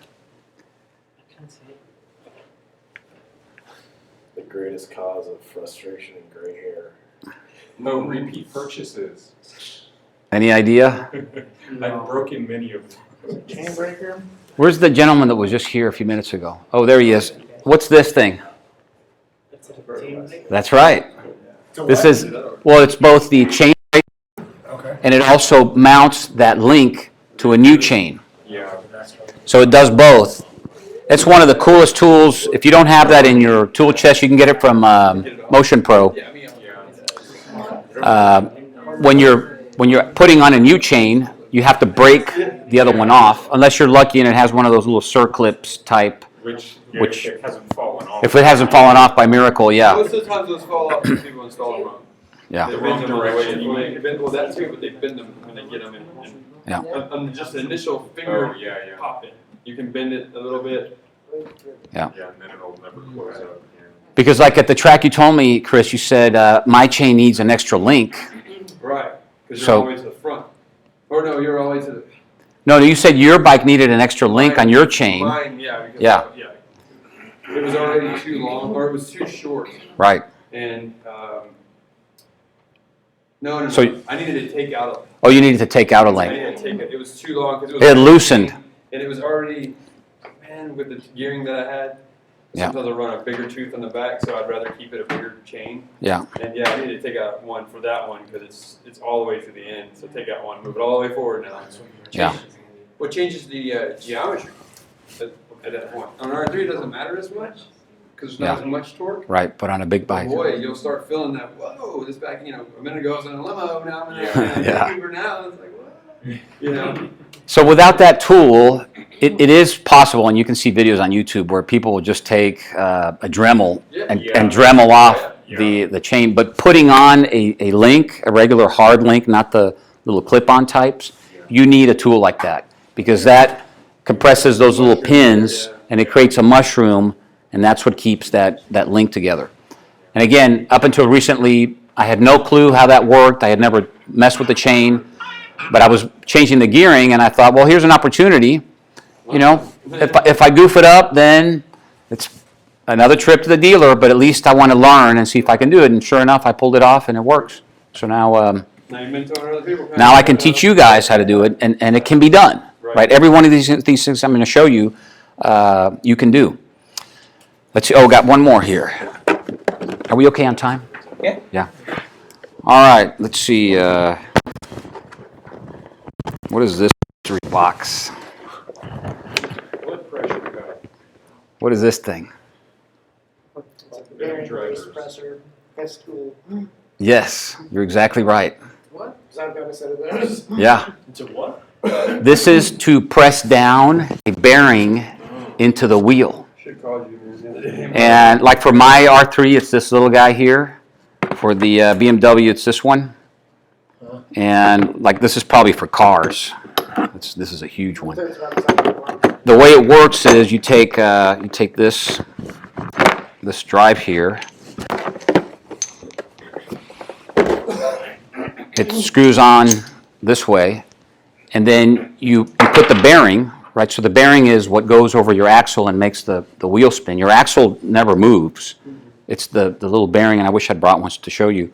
[SPEAKER 6] The greatest cause of frustration and gray hair.
[SPEAKER 4] No repeat purchases.
[SPEAKER 3] Any idea?
[SPEAKER 4] I've broken many of them.
[SPEAKER 5] Chain breaker.
[SPEAKER 3] Where's the gentleman that was just here a few minutes ago? Oh, there he is. What's this thing? That's right. This is, well, it's both the chain and it also mounts that link to a new chain.
[SPEAKER 4] Yeah.
[SPEAKER 3] So it does both. It's one of the coolest tools. If you don't have that in your tool chest, you can get it from Motion Pro. When you're putting on a new chain, you have to break the other one off, unless you're lucky and it has one of those little circlips type.
[SPEAKER 4] Which it hasn't fallen off.
[SPEAKER 3] If it hasn't fallen off by miracle, yeah.
[SPEAKER 2] Most of the times those fall off when people install them wrong.
[SPEAKER 3] Yeah.
[SPEAKER 2] They bend them the way they bend, well, that too, but they bend them when they get them in.
[SPEAKER 3] Yeah.
[SPEAKER 2] On just the initial finger pop it. You can bend it a little bit.
[SPEAKER 4] Yeah, and then it'll never close up.
[SPEAKER 3] Because like at the track you told me, Chris, you said my chain needs an extra link.
[SPEAKER 2] Right, because you're
[SPEAKER 3] So-
[SPEAKER 2] all the way to the front. Or no, you're all the way to the.
[SPEAKER 3] No, you said your bike needed an extra link on your chain.
[SPEAKER 2] Mine, yeah. Because
[SPEAKER 3] Yeah.
[SPEAKER 2] It was already too long, or it was too short.
[SPEAKER 3] Right.
[SPEAKER 2] And, no.
[SPEAKER 3] So-
[SPEAKER 2] I needed to take out
[SPEAKER 3] Oh, you needed to take out a
[SPEAKER 2] I
[SPEAKER 3] link.
[SPEAKER 2] needed to take it. It was too long. 'Cause
[SPEAKER 3] It had loosened.
[SPEAKER 2] And it was already, man, with the gearing that I had,
[SPEAKER 3] Yeah.
[SPEAKER 2] sometimes I run a bigger tooth on the back, so I'd rather keep it a bigger chain.
[SPEAKER 3] Yeah.
[SPEAKER 2] And yeah, I needed to take out one for that one because it's all the way to the end. So take out one, move it all the way forward now.
[SPEAKER 3] Yeah.
[SPEAKER 2] What changes the geometry at that point? On R3, it doesn't matter as much because there's not
[SPEAKER 3] Yeah.
[SPEAKER 2] as much torque.
[SPEAKER 3] Right, but on a big bike.
[SPEAKER 2] Boy, you'll start feeling that. Whoa, this back. A minute ago I was in a limo. Now I'm in
[SPEAKER 3] Yeah.
[SPEAKER 2] a Uber. Now it's like what?
[SPEAKER 3] So without that tool, it is possible, and you can see videos on YouTube where people will just take a Dremel and Dremel off the chain, but putting on a link, a regular hard link, not the little clip-on types, you need a tool like that because that compresses those little pins and it creates a mushroom, and that's what keeps that link together. And again, up until recently, I had no clue how that worked. I had never messed with the chain. But I was changing the gearing, and I thought, well, here's an opportunity. If I goof it up, then it's another trip to the dealer, but at least I want to learn and see if I can do it. And sure enough, I pulled it off, and it works. So now
[SPEAKER 2] Now you're mentoring other people.
[SPEAKER 3] now I can teach you guys how to do it, and it can be done. Right? Every one of these things I'm going to show you, you can do. Let's see. Oh, got one more here. Are we okay on time?
[SPEAKER 1] Yeah.
[SPEAKER 3] Yeah. All right. Let's see. What is this mystery box?
[SPEAKER 4] Blood pressure guy.
[SPEAKER 3] What is this thing?
[SPEAKER 5] Bearing,
[SPEAKER 4] drivers.
[SPEAKER 5] suppressor, best tool.
[SPEAKER 3] Yes, you're exactly right.
[SPEAKER 5] What? Because I've got a set of those.
[SPEAKER 3] Yeah.
[SPEAKER 6] To what?
[SPEAKER 3] This is to press down a bearing into the wheel.
[SPEAKER 2] Should call you.
[SPEAKER 3] And like for my R3, it's this little guy here. For the BMW, it's this one. And like this is probably for cars. This is a huge one. The way it works is you take this drive here. It screws on this way, and then you put the bearing, right? So the bearing is what goes over your axle and makes the wheel spin. Your axle never moves. It's the little bearing, and I wish I'd brought one to show you.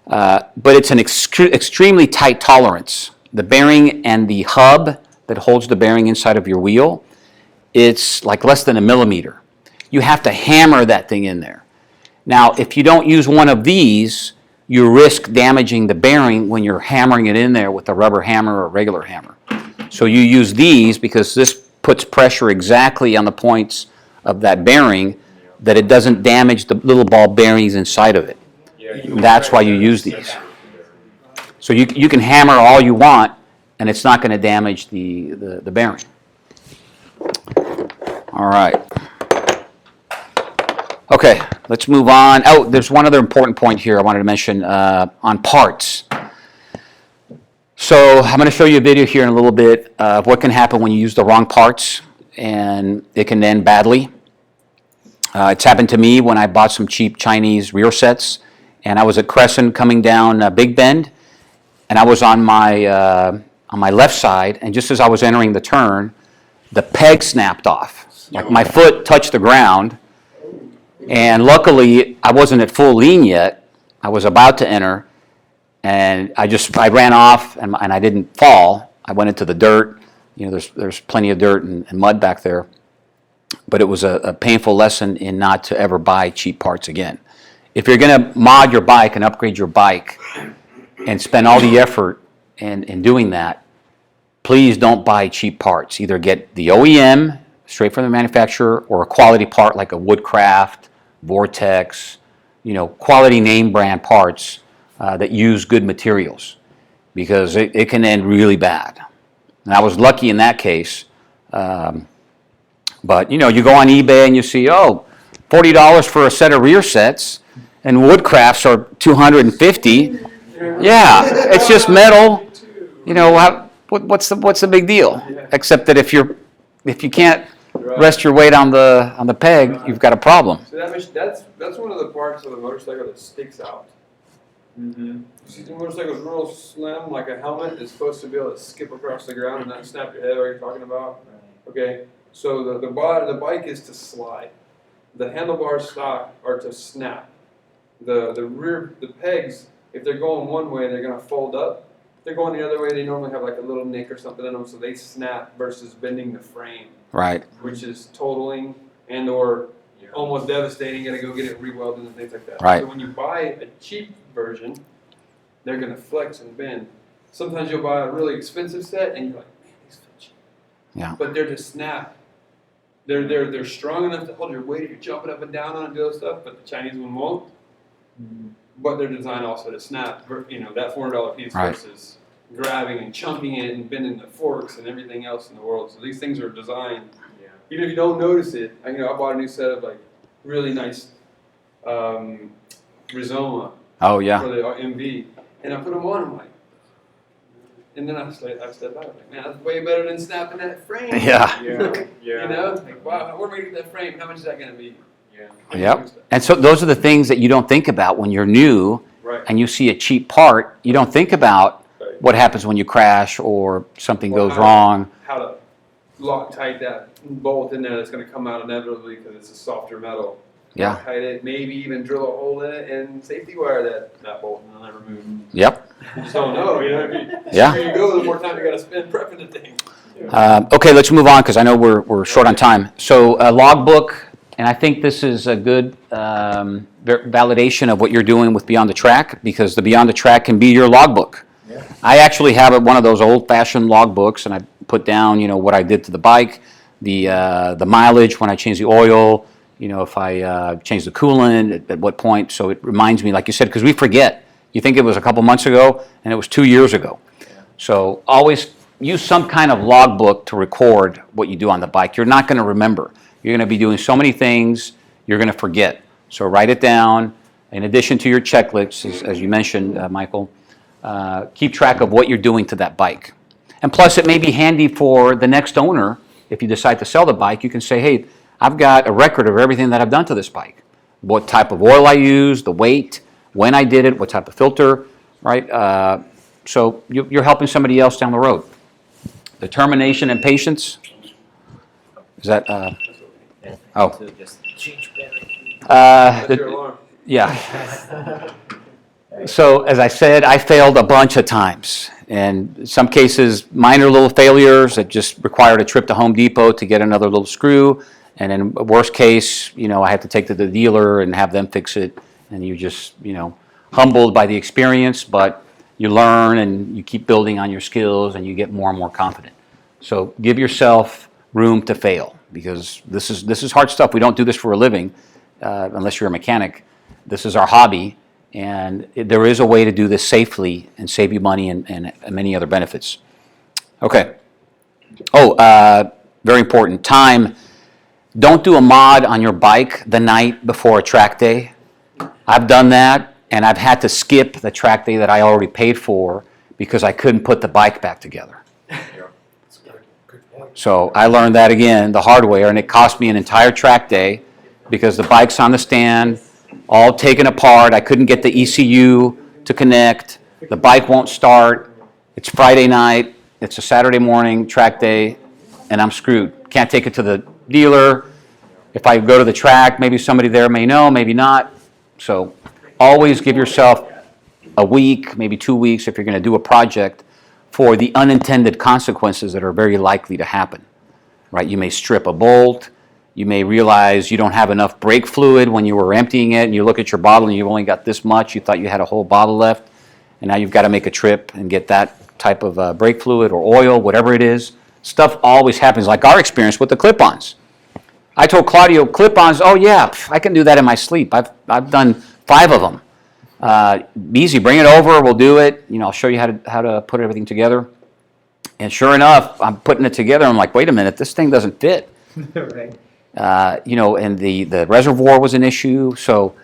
[SPEAKER 3] But it's an extremely tight tolerance. The bearing and the hub that holds the bearing inside of your wheel, it's like less than a millimeter. You have to hammer that thing in there. Now, if you don't use one of these, you risk damaging the bearing when you're hammering it in there with a rubber hammer or a regular hammer. So you use these because this puts pressure exactly on the points of that bearing that it doesn't damage the little ball bearings inside of it. That's why you use these. So you can hammer all you want, and it's not going to damage the bearing. All right. Okay, let's move on. Oh, there's one other important point here I wanted to mention on parts. So I'm going to show you a video here in a little bit of what can happen when you use the wrong parts, and it can end badly. It's happened to me when I bought some cheap Chinese rear sets, and I was at Crescent coming down Big Bend, and I was on my left side, and just as I was entering the turn, the peg snapped off. Like my foot touched the ground, and luckily I wasn't at full lean yet. I was about to enter, and I ran off, and I didn't fall. I went into the dirt. You know, there's plenty of dirt and mud back there. But it was a painful lesson in not to ever buy cheap parts again. If you're going to mod your bike and upgrade your bike and spend all the effort in doing that, please don't buy cheap parts. Either get the OEM, straight from the manufacturer, or a quality part like a Woodcraft, Vortex, you know, quality name brand parts that use good materials, because it can end really bad. And I was lucky in that case. But, you know, you go on eBay and you see, oh, $40 for a set of rear sets, and Woodcrafts are $250. Yeah, it's just metal. You know, what's the big deal? Except that if you can't rest your weight on the peg, you've got a problem.
[SPEAKER 2] So that's one of the parts of the motorcycle that sticks out. Mm-hmm. You see the motorcycle's real slim, like a helmet. It's supposed to be able to skip across the ground and not snap your head. What are you talking about? Okay. So the bike is to slide. The handlebars are to snap. The pegs, if they're going one way, they're going to fold up. If they're going the other way, they normally have like a little nick or something in them, so they snap versus bending the frame.
[SPEAKER 3] Right.
[SPEAKER 2] Which is totaling and or almost devastating. You got to go get it rewelded and things like that.
[SPEAKER 3] Right.
[SPEAKER 2] So when you buy a cheap version, they're going to flex and bend. Sometimes you'll buy a really expensive set and you're like, man, these fit cheap.
[SPEAKER 3] Yeah.
[SPEAKER 2] But they're to snap. They're strong enough to hold your weight if you're jumping up and down on it and do other stuff, but the Chinese one won't. Mm-hmm. But they're designed also to snap, you know, that $400 piece versus grabbing and chunking it and bending the forks and everything else in the world. So these things are designed, even if you don't notice it. I bought a new set of like really nice Rizoma
[SPEAKER 3] Oh yeah.
[SPEAKER 2] for the MV, and I put them on. I'm like, and then I stepped out. Like, man, that's way better than snapping that frame.
[SPEAKER 3] Yeah.
[SPEAKER 2] You know, like, wow, where am I going to get that frame? How much is that going to be?
[SPEAKER 3] Yep. And so those are the things that you don't think about when you're new, and you see a cheap part. You don't think about what happens when you crash or something goes wrong.
[SPEAKER 2] How to lock tight that bolt in there that's going to come out inevitably because it's a softer metal.
[SPEAKER 3] Yeah.
[SPEAKER 2] Lock tight it, maybe even drill a hole in it and safety wire that bolt and then remove.
[SPEAKER 3] Yep.
[SPEAKER 2] You just don't know. You know,
[SPEAKER 3] Yeah.
[SPEAKER 2] The sooner you go, the more time you got to spend prepping the thing.
[SPEAKER 3] Okay, let's move on because I know we're short on time. So logbook. And I think this is a good validation of what you're doing with Beyond the Track, because the Beyond the Track can be your logbook. Yeah. I actually have one of those old-fashioned logbooks, and I put down, you know, what I did to the bike, the mileage when I changed the oil, you know, if I changed the coolant, at what point. So it reminds me, like you said, because we forget. You think it was a couple months ago, and it was 2 years ago. Yeah. So always use some kind of logbook to record what you do on the bike. You're not going to remember. You're going to be doing so many things, you're going to forget. So write it down. In addition to your checklist, as you mentioned, Michael, keep track of what you're doing to that bike. And plus, it may be handy for the next owner. If you decide to sell the bike, you can say, hey, I've got a record of everything that I've done to this bike. What type of oil I used, the weight, when I did it, what type of filter, right? So you're helping somebody else down the road. Determination and patience. Is that... Oh. Yeah. So as I said, I failed a bunch of times, and in some cases minor little failures that just required a trip to Home Depot to get another little screw, and in worst case, you know, I had to take to the dealer and have them fix it, and you just, you know, humbled by the experience, but you learn and you keep building on your skills and you get more and more confident. So give yourself room to fail, because this is hard stuff. We don't do this for a living unless you're a mechanic. This is our hobby, and there is a way to do this safely and save you money and many other benefits. Okay. Oh, very important. Time. Don't do a mod on your bike the night before a track day. I've done that, and I've had to skip the track day that I already paid for because I couldn't put the bike back together. So I learned that again the hard way, and it cost me an entire track day because the bike's on the stand, all taken apart. I couldn't get the ECU to connect. The bike won't start. It's Friday night. It's a Saturday morning track day, and I'm screwed. Can't take it to the dealer. If I go to the track, maybe somebody there may know, maybe not. So always give yourself a week, maybe 2 weeks if you're going to do a project for the unintended consequences that are very likely to happen. Right? You may strip a bolt. You may realize you don't have enough brake fluid when you were emptying it, and you look at your bottle and you've only got this much. You thought you had a whole bottle left, and now you've got to make a trip and get that type of brake fluid or oil, whatever it is. Stuff always happens, like our experience with the clip-ons. I told Claudio, clip-ons, oh yeah, I can do that in my sleep. I've done 5 of them. Easy, bring it over, we'll do it. I'll show you how to put everything together. And sure enough, I'm putting it together. I'm like, wait a minute, this thing doesn't fit.
[SPEAKER 5] Right.
[SPEAKER 3] And the reservoir was an issue. So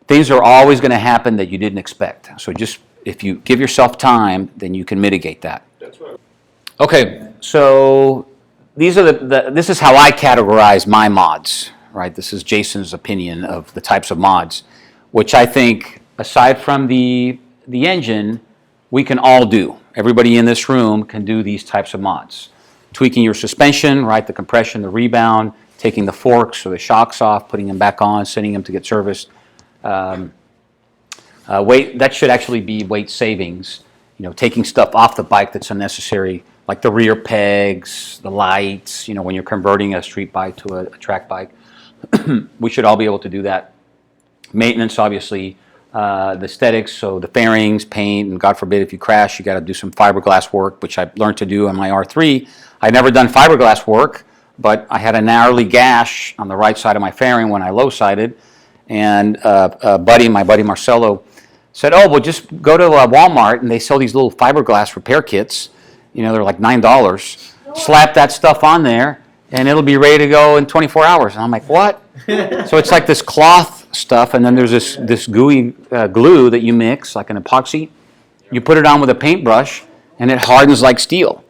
[SPEAKER 3] things are always going to happen that you didn't expect. So just if you give yourself time, then you can mitigate that.
[SPEAKER 4] That's right.
[SPEAKER 3] Okay, so these are this is how I categorize my mods, right? This is Jason's opinion of the types of mods, which I think, aside from the engine, we can all do. Everybody in this room can do these types of mods. Tweaking your suspension, right? The compression, the rebound, taking the forks or the shocks off, putting them back on, sending them to get serviced. Weight, that should actually be weight savings. Taking stuff off the bike that's unnecessary, like the rear pegs, the lights, when you're converting a street bike to a track bike. We should all be able to do that. Maintenance, obviously, the aesthetics, so the fairings, paint, and God forbid if you crash, you got to do some fiberglass work, which I learned to do on my R3. I'd never done fiberglass work, but I had a gnarly gash on the right side of my fairing when I low-sided, and my buddy Marcelo, said, oh, well, just go to Walmart, and they sell these little fiberglass repair kits. They're like $9. Slap that stuff on there, and it'll be ready to go in 24 hours. And I'm like, what? So it's like this cloth stuff, and then there's this gooey glue that you mix, like an epoxy. You put it on with a paintbrush, and it hardens like steel.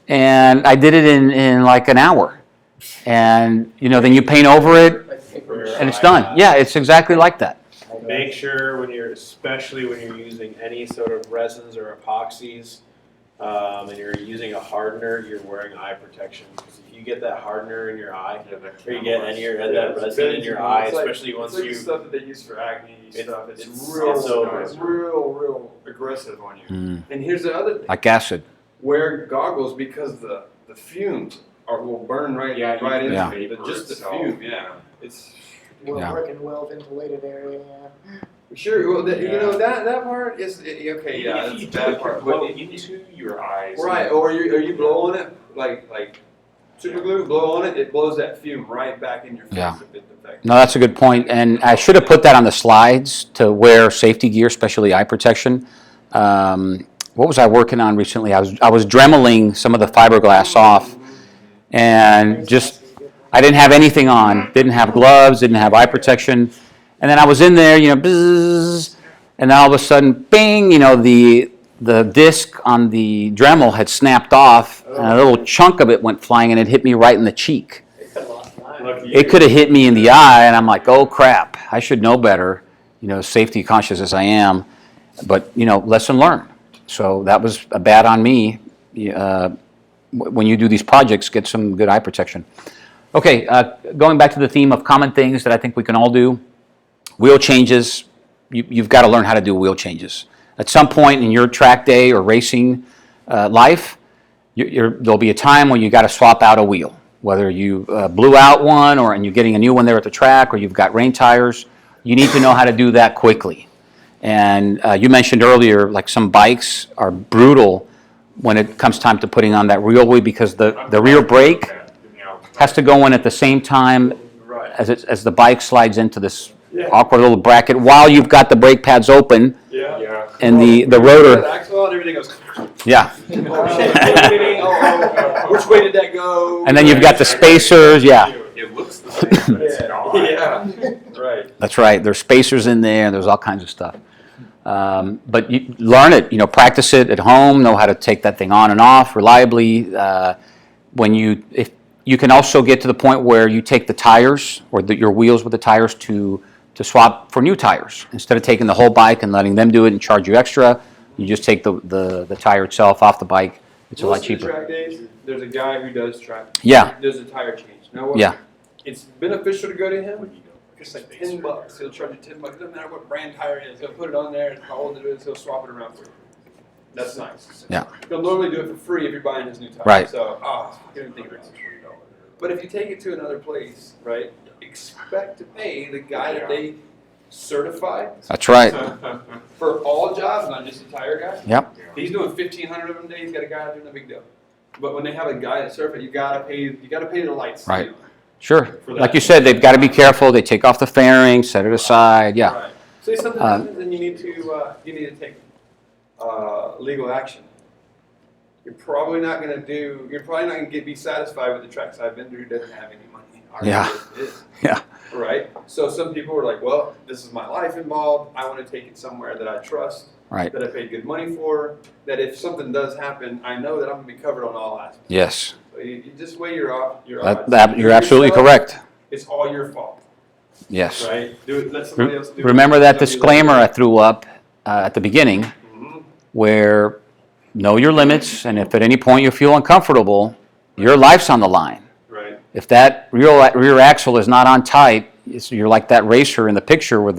[SPEAKER 3] And I did it in like an hour. And, then you paint over it, and it's done. Yeah, it's exactly like that.
[SPEAKER 6] Make sure especially when you're using any sort of resins or epoxies, and you're using a hardener, you're wearing eye protection. Because if you get that hardener in your eye, or you get that resin in your eye, especially once
[SPEAKER 2] it's like
[SPEAKER 6] you...
[SPEAKER 2] the stuff that they use for acne stuff. It's
[SPEAKER 6] it's
[SPEAKER 2] real aggressive on you. And here's the other thing.
[SPEAKER 3] Like acid.
[SPEAKER 2] Wear goggles because the fumes will burn right into
[SPEAKER 3] Yeah.
[SPEAKER 2] just the fume. Yeah, it's
[SPEAKER 5] Working well ventilated area. Yeah.
[SPEAKER 2] sure. Well, that part is okay. Yeah, that's
[SPEAKER 4] If you
[SPEAKER 2] the bad
[SPEAKER 4] do
[SPEAKER 2] part.
[SPEAKER 4] it blow
[SPEAKER 2] But
[SPEAKER 4] into your eyes.
[SPEAKER 2] right, or you blow on it like super glue, blow on it, it blows that fume right back in your face.
[SPEAKER 3] Yeah.
[SPEAKER 2] If it's infected.
[SPEAKER 3] No, that's a good point. And I should have put that on the slides to wear safety gear, especially eye protection. What was I working on recently? I was dremeling some of the fiberglass off, and I didn't have anything on. Didn't have gloves. Didn't have eye protection. And then I was in there, bzzz, and then all of a sudden, bing! The disc on the Dremel had snapped off, and a little chunk of it went flying, and it hit me right in the cheek. It could have hit me in the eye, and I'm like, oh crap! I should know better. Safety conscious as I am, but lesson learned. So that was bad on me. When you do these projects, get some good eye protection. Okay, going back to the theme of common things that I think we can all do. Wheel changes. You've got to learn how to do wheel changes. At some point in your track day or racing life, there'll be a time when you got to swap out a wheel. Whether you blew out one and you're getting a new one there at the track, or you've got rain tires, you need to know how to do that quickly. And you mentioned earlier, like some bikes are brutal when it comes time to putting on that rear wheel because the rear brake has to go in at the same time as the bike slides into this awkward little bracket while you've got the brake pads open
[SPEAKER 4] Yeah.
[SPEAKER 3] and the
[SPEAKER 2] That
[SPEAKER 3] rotor.
[SPEAKER 2] axle and everything goes.
[SPEAKER 3] Yeah.
[SPEAKER 2] Oh, shit. Which way did that go?
[SPEAKER 3] And then you've got the spacers. Yeah,
[SPEAKER 4] It looks the same, but it's not.
[SPEAKER 2] Yeah. Right.
[SPEAKER 3] that's right. There's spacers in there. There's all kinds of stuff. But you learn it, practice it at home, know how to take that thing on and off reliably. If you can also get to the point where you take the tires or your wheels with the tires to swap for new tires. Instead of taking the whole bike and letting them do it and charge you extra, you just take the tire itself off the bike. It's a lot
[SPEAKER 2] Most of the
[SPEAKER 3] cheaper.
[SPEAKER 2] track days, there's a guy who does track.
[SPEAKER 3] Yeah.
[SPEAKER 2] There's a tire change. Now what?
[SPEAKER 3] Yeah.
[SPEAKER 2] It's beneficial to go to him. It's like $10. He'll charge you $10. Doesn't matter what brand tire it is. He'll put it on there and how old it is. He'll swap it around for you. That's nice.
[SPEAKER 3] Yeah.
[SPEAKER 2] He'll normally do it for free if you're buying his new tire.
[SPEAKER 3] Right.
[SPEAKER 2] So, I didn't think about it. But if you take it to another place, right, expect to pay the guy that they certify
[SPEAKER 3] That's right.
[SPEAKER 2] for all jobs, not just a tire guy.
[SPEAKER 3] Yep.
[SPEAKER 2] He's doing 1,500 of them days. He's got a guy out doing a big deal. But when they have a guy that certifies, you gotta pay the lights.
[SPEAKER 3] Right. Sure.
[SPEAKER 2] For
[SPEAKER 3] Like
[SPEAKER 2] that.
[SPEAKER 3] you said, they've got to be careful. They take off the fairing, set it aside. Yeah.
[SPEAKER 2] Right. Say something happens, then you need to take legal action. You're probably not going to be satisfied with the trackside vendor who doesn't have any money.
[SPEAKER 3] Yeah.
[SPEAKER 2] It is.
[SPEAKER 3] Yeah.
[SPEAKER 2] Right? So some people are like, well, this is my life involved. I want to take it somewhere that I trust,
[SPEAKER 3] Right.
[SPEAKER 2] that I paid good money for, that if something does happen, I know that I'm going to be covered on all aspects.
[SPEAKER 3] Yes.
[SPEAKER 2] So you just weigh your odds.
[SPEAKER 3] You're absolutely
[SPEAKER 2] Yourself,
[SPEAKER 3] correct.
[SPEAKER 2] It's all your fault.
[SPEAKER 3] Yes.
[SPEAKER 2] Right? Let somebody else do it.
[SPEAKER 3] Remember that
[SPEAKER 2] Somebody
[SPEAKER 3] disclaimer I
[SPEAKER 2] else
[SPEAKER 3] threw up at the beginning,
[SPEAKER 2] Mhm.
[SPEAKER 3] where know your limits, and if at any point you feel uncomfortable, your life's on the line.
[SPEAKER 2] Right.
[SPEAKER 3] If that rear axle is not on tight, you're like that racer in the picture where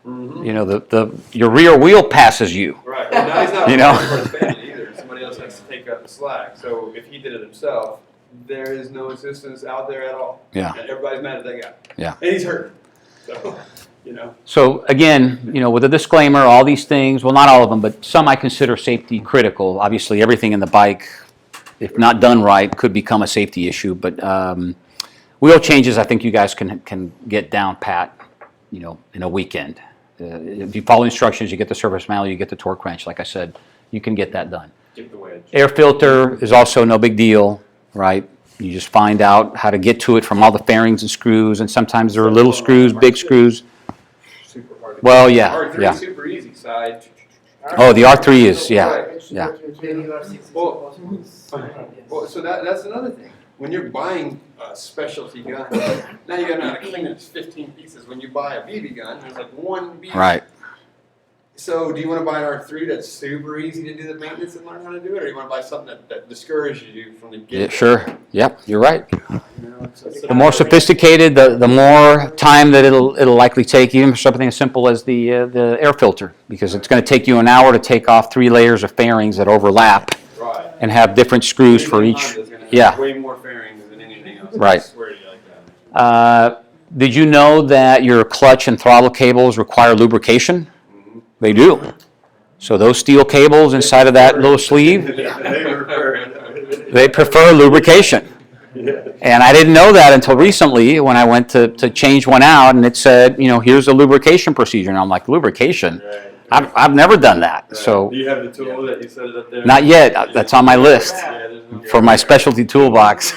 [SPEAKER 3] your rear wheel passes you.
[SPEAKER 2] Right. Well, now he's not
[SPEAKER 3] You know?
[SPEAKER 2] for his family either. Somebody else has to take up the slack. So if he did it himself, there is no assistance out there at all.
[SPEAKER 3] Yeah.
[SPEAKER 2] And everybody's mad at that guy.
[SPEAKER 3] Yeah.
[SPEAKER 2] And he's hurt. So,
[SPEAKER 3] So again, with a disclaimer, all these things, well, not all of them, but some I consider safety critical. Obviously, everything in the bike, if not done right, could become a safety issue. But wheel changes, I think you guys can get down pat, in a weekend. If you follow instructions, you get the service manual, you get the torque wrench. Like I said, you can get that done.
[SPEAKER 4] Get the wedge.
[SPEAKER 3] Air filter is also no big deal, right? You just find out how to get to it from all the fairings and screws, and sometimes there are little screws, big screws.
[SPEAKER 2] super hard.
[SPEAKER 3] Well, yeah,
[SPEAKER 2] R3
[SPEAKER 3] yeah.
[SPEAKER 2] is super easy. Side.
[SPEAKER 3] Oh, the R3 is, yeah. Yeah.
[SPEAKER 2] Well, so that's another thing. When you're buying a specialty gun, now you got to know how to clean it. It's 15 pieces. When you buy a BB gun, there's like one BB.
[SPEAKER 3] Right.
[SPEAKER 2] So do you want to buy an R3 that's super easy to do the maintenance and learn how to do it, or do you want to buy something that discourages you from the get?
[SPEAKER 3] Yeah, sure. Yep, you're right.
[SPEAKER 2] It's
[SPEAKER 3] The more sophisticated, the more time that it'll likely take, even for something as simple as the air filter, because it's going to take you an hour to take off 3 layers of fairings that overlap
[SPEAKER 2] right.
[SPEAKER 3] and have different screws for each. Yeah.
[SPEAKER 2] Way more fairings than anything else.
[SPEAKER 3] Right.
[SPEAKER 2] I swear to you like that.
[SPEAKER 3] Did you know that your clutch and throttle cables require lubrication? They do. So those steel cables inside of that little sleeve, they prefer lubrication. And I didn't know that until recently when I went to change one out, and it said, here's a lubrication procedure. And I'm like, lubrication? I've never done that. So
[SPEAKER 2] Do you have the tool that you set it up there?
[SPEAKER 3] not yet. That's on my list
[SPEAKER 2] There's no
[SPEAKER 3] for my specialty toolbox.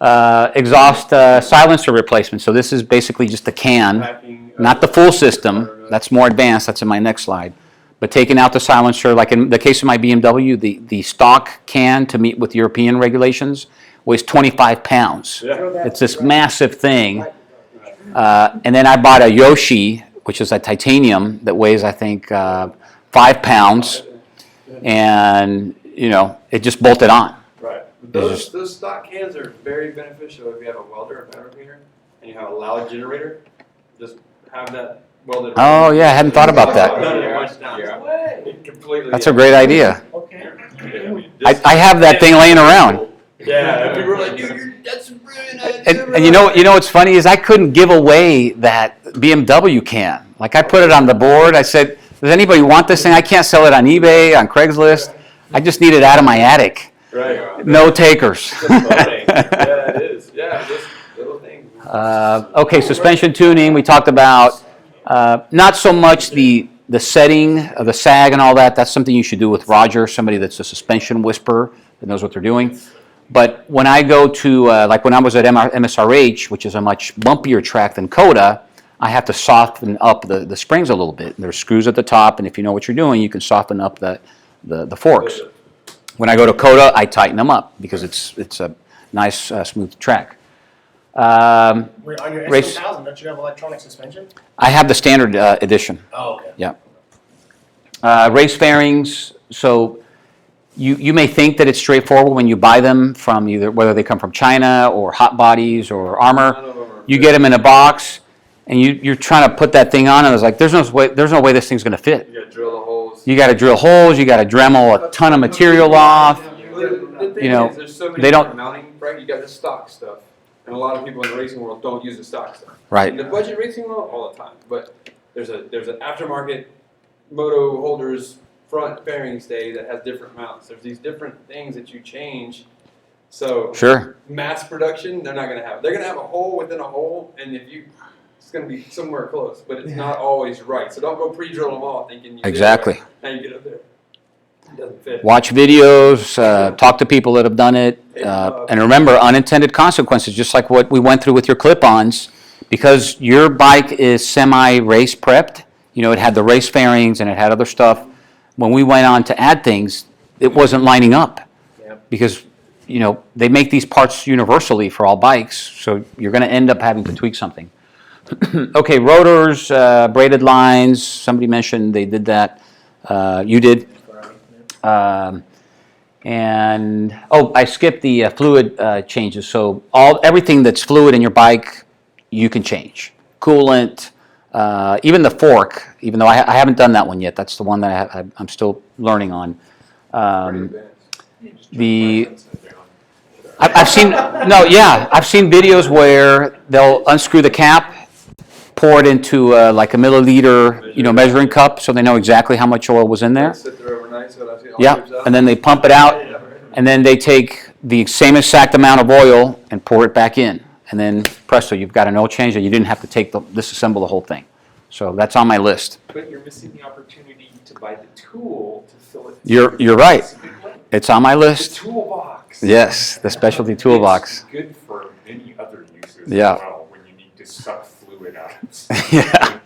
[SPEAKER 3] Exhaust silencer replacement. So this is basically just the can.
[SPEAKER 2] packing,
[SPEAKER 3] Not the full system, that's more advanced, that's in my next slide. But taking out the silencer, like in the case of my BMW, the stock can to meet with European regulations weighs 25 pounds.
[SPEAKER 2] Yeah.
[SPEAKER 3] It's this massive thing. And then I bought a Yoshi, which is a titanium that weighs, I think, 5 pounds. And, it just bolted on.
[SPEAKER 2] Right.
[SPEAKER 3] It's
[SPEAKER 2] Those stock cans are very beneficial if you have a welder or fabricator and you have a loud generator. Just have that welded.
[SPEAKER 3] Oh, yeah, I hadn't thought about that.
[SPEAKER 2] Completely.
[SPEAKER 3] That's a great idea.
[SPEAKER 5] Okay.
[SPEAKER 3] I have that thing laying around.
[SPEAKER 2] Yeah, people were like, dude, that's a brilliant idea.
[SPEAKER 3] And you know what's funny is I couldn't give away that BMW can. Like I put it on the board. I said, does anybody want this thing? I can't sell it on eBay, on Craigslist. I just need it out of my attic.
[SPEAKER 2] Right.
[SPEAKER 3] No takers.
[SPEAKER 2] Yeah, it is. Yeah, just little things.
[SPEAKER 3] Okay, suspension tuning, we talked about. Not so much the setting of the sag and all that. That's something you should do with Roger, somebody that's a suspension whisperer that knows what they're doing. But when I go to, like when I was at MSRH, which is a much bumpier track than COTA, I have to soften up the springs a little bit. There's screws at the top, and if you know what you're doing, you can soften up the forks. When I go to COTA, I tighten them up because it's a nice, smooth track.
[SPEAKER 5] On your
[SPEAKER 3] Race-
[SPEAKER 5] S1000, don't you have electronic suspension?
[SPEAKER 3] I have the standard edition.
[SPEAKER 5] Oh, okay.
[SPEAKER 3] Yeah. Race fairings, so you may think that it's straightforward when you buy them from either, whether they come from China or Hot Bodies or Armor. You get them in a box, and you're trying to put that thing on, and it's like, there's no way this thing's going to fit.
[SPEAKER 2] You gotta drill the holes.
[SPEAKER 3] You got to drill holes, you got to Dremel a ton of material off.
[SPEAKER 2] The thing
[SPEAKER 3] You know,
[SPEAKER 2] is, there's so many
[SPEAKER 3] they don't-
[SPEAKER 2] different mounting, right? You got the stock stuff, and a lot of people in the racing world don't use the stock stuff.
[SPEAKER 3] Right.
[SPEAKER 2] In the budget racing world, all the time. But there's an aftermarket moto holders front fairing stay that has different mounts. There's these different things that you change. So
[SPEAKER 3] Sure.
[SPEAKER 2] mass production, they're not gonna have. They're gonna have a hole within a hole, and it's gonna be somewhere close, but it's not always right. So don't go pre-drill them all thinking you did it
[SPEAKER 3] Exactly.
[SPEAKER 2] right. Now you get up there, it doesn't fit.
[SPEAKER 3] Watch videos, talk to people that have done it, and remember unintended consequences, just like what we went through with your clip-ons. Because your bike is semi-race prepped, you know, it had the race fairings and it had other stuff. When we went on to add things, it wasn't lining up.
[SPEAKER 2] Yep.
[SPEAKER 3] Because, you know, they make these parts universally for all bikes, so you're going to end up having to tweak something. Okay, rotors, braided lines, somebody mentioned they did that. You did. And I skipped the fluid changes. So everything that's fluid in your bike, you can change. Coolant, even the fork. Even though I haven't done that one yet, that's the one that I'm still learning on. I've seen I've seen videos where they'll unscrew the cap, pour it into like a milliliter, measuring cup, so they know exactly how much oil was in there.
[SPEAKER 2] Sit there overnight, so that it all
[SPEAKER 3] Yeah,
[SPEAKER 2] drips out.
[SPEAKER 3] and then they pump it out, and then they take the same exact amount of oil and pour it back in, and then presto, you've got an oil change, and you didn't have to disassemble the whole thing. So that's on my list.
[SPEAKER 4] But you're missing the opportunity to buy the tool to fill it.
[SPEAKER 3] You're right.
[SPEAKER 4] Specifically.
[SPEAKER 3] It's on my
[SPEAKER 4] The
[SPEAKER 3] list.
[SPEAKER 4] toolbox.
[SPEAKER 3] Yes, the specialty toolbox.
[SPEAKER 4] It's good for many other uses
[SPEAKER 3] Yeah.
[SPEAKER 4] as well, when you need to suck fluid out.
[SPEAKER 3] Yeah.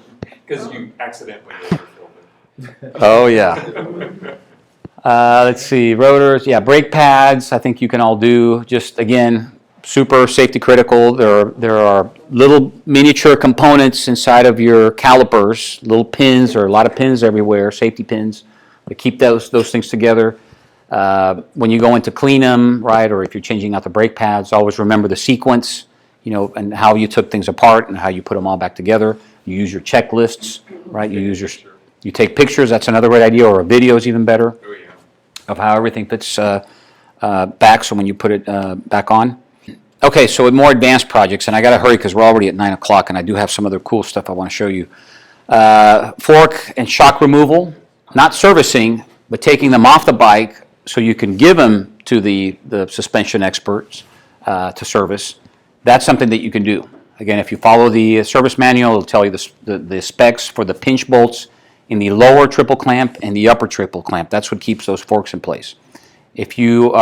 [SPEAKER 4] Because you accidentally overfilled
[SPEAKER 3] Oh yeah.
[SPEAKER 4] it.
[SPEAKER 3] Let's see, rotors, yeah, brake pads, I think you can all do. Just again, super safety critical. There are little miniature components inside of your calipers, little pins, or a lot of pins everywhere, safety pins, to keep those things together. When you go in to clean them, right, or if you're changing out the brake pads, always remember the sequence, and how you took things apart and how you put them all back together. You use your checklists, right? You take pictures. That's another great idea, or a video is even better
[SPEAKER 4] Oh, yeah.
[SPEAKER 3] of how everything fits back. So when you put it back on. Okay, so with more advanced projects, and I got to hurry because we're already at 9 o'clock, and I do have some other cool stuff I want to show you. Fork and shock removal, not servicing, but taking them off the bike so you can give them to the suspension experts to service. That's something that you can do. Again, if you follow the service manual, it'll tell you the specs for the pinch bolts in the lower triple clamp and the upper triple clamp. That's what keeps those forks in place. If you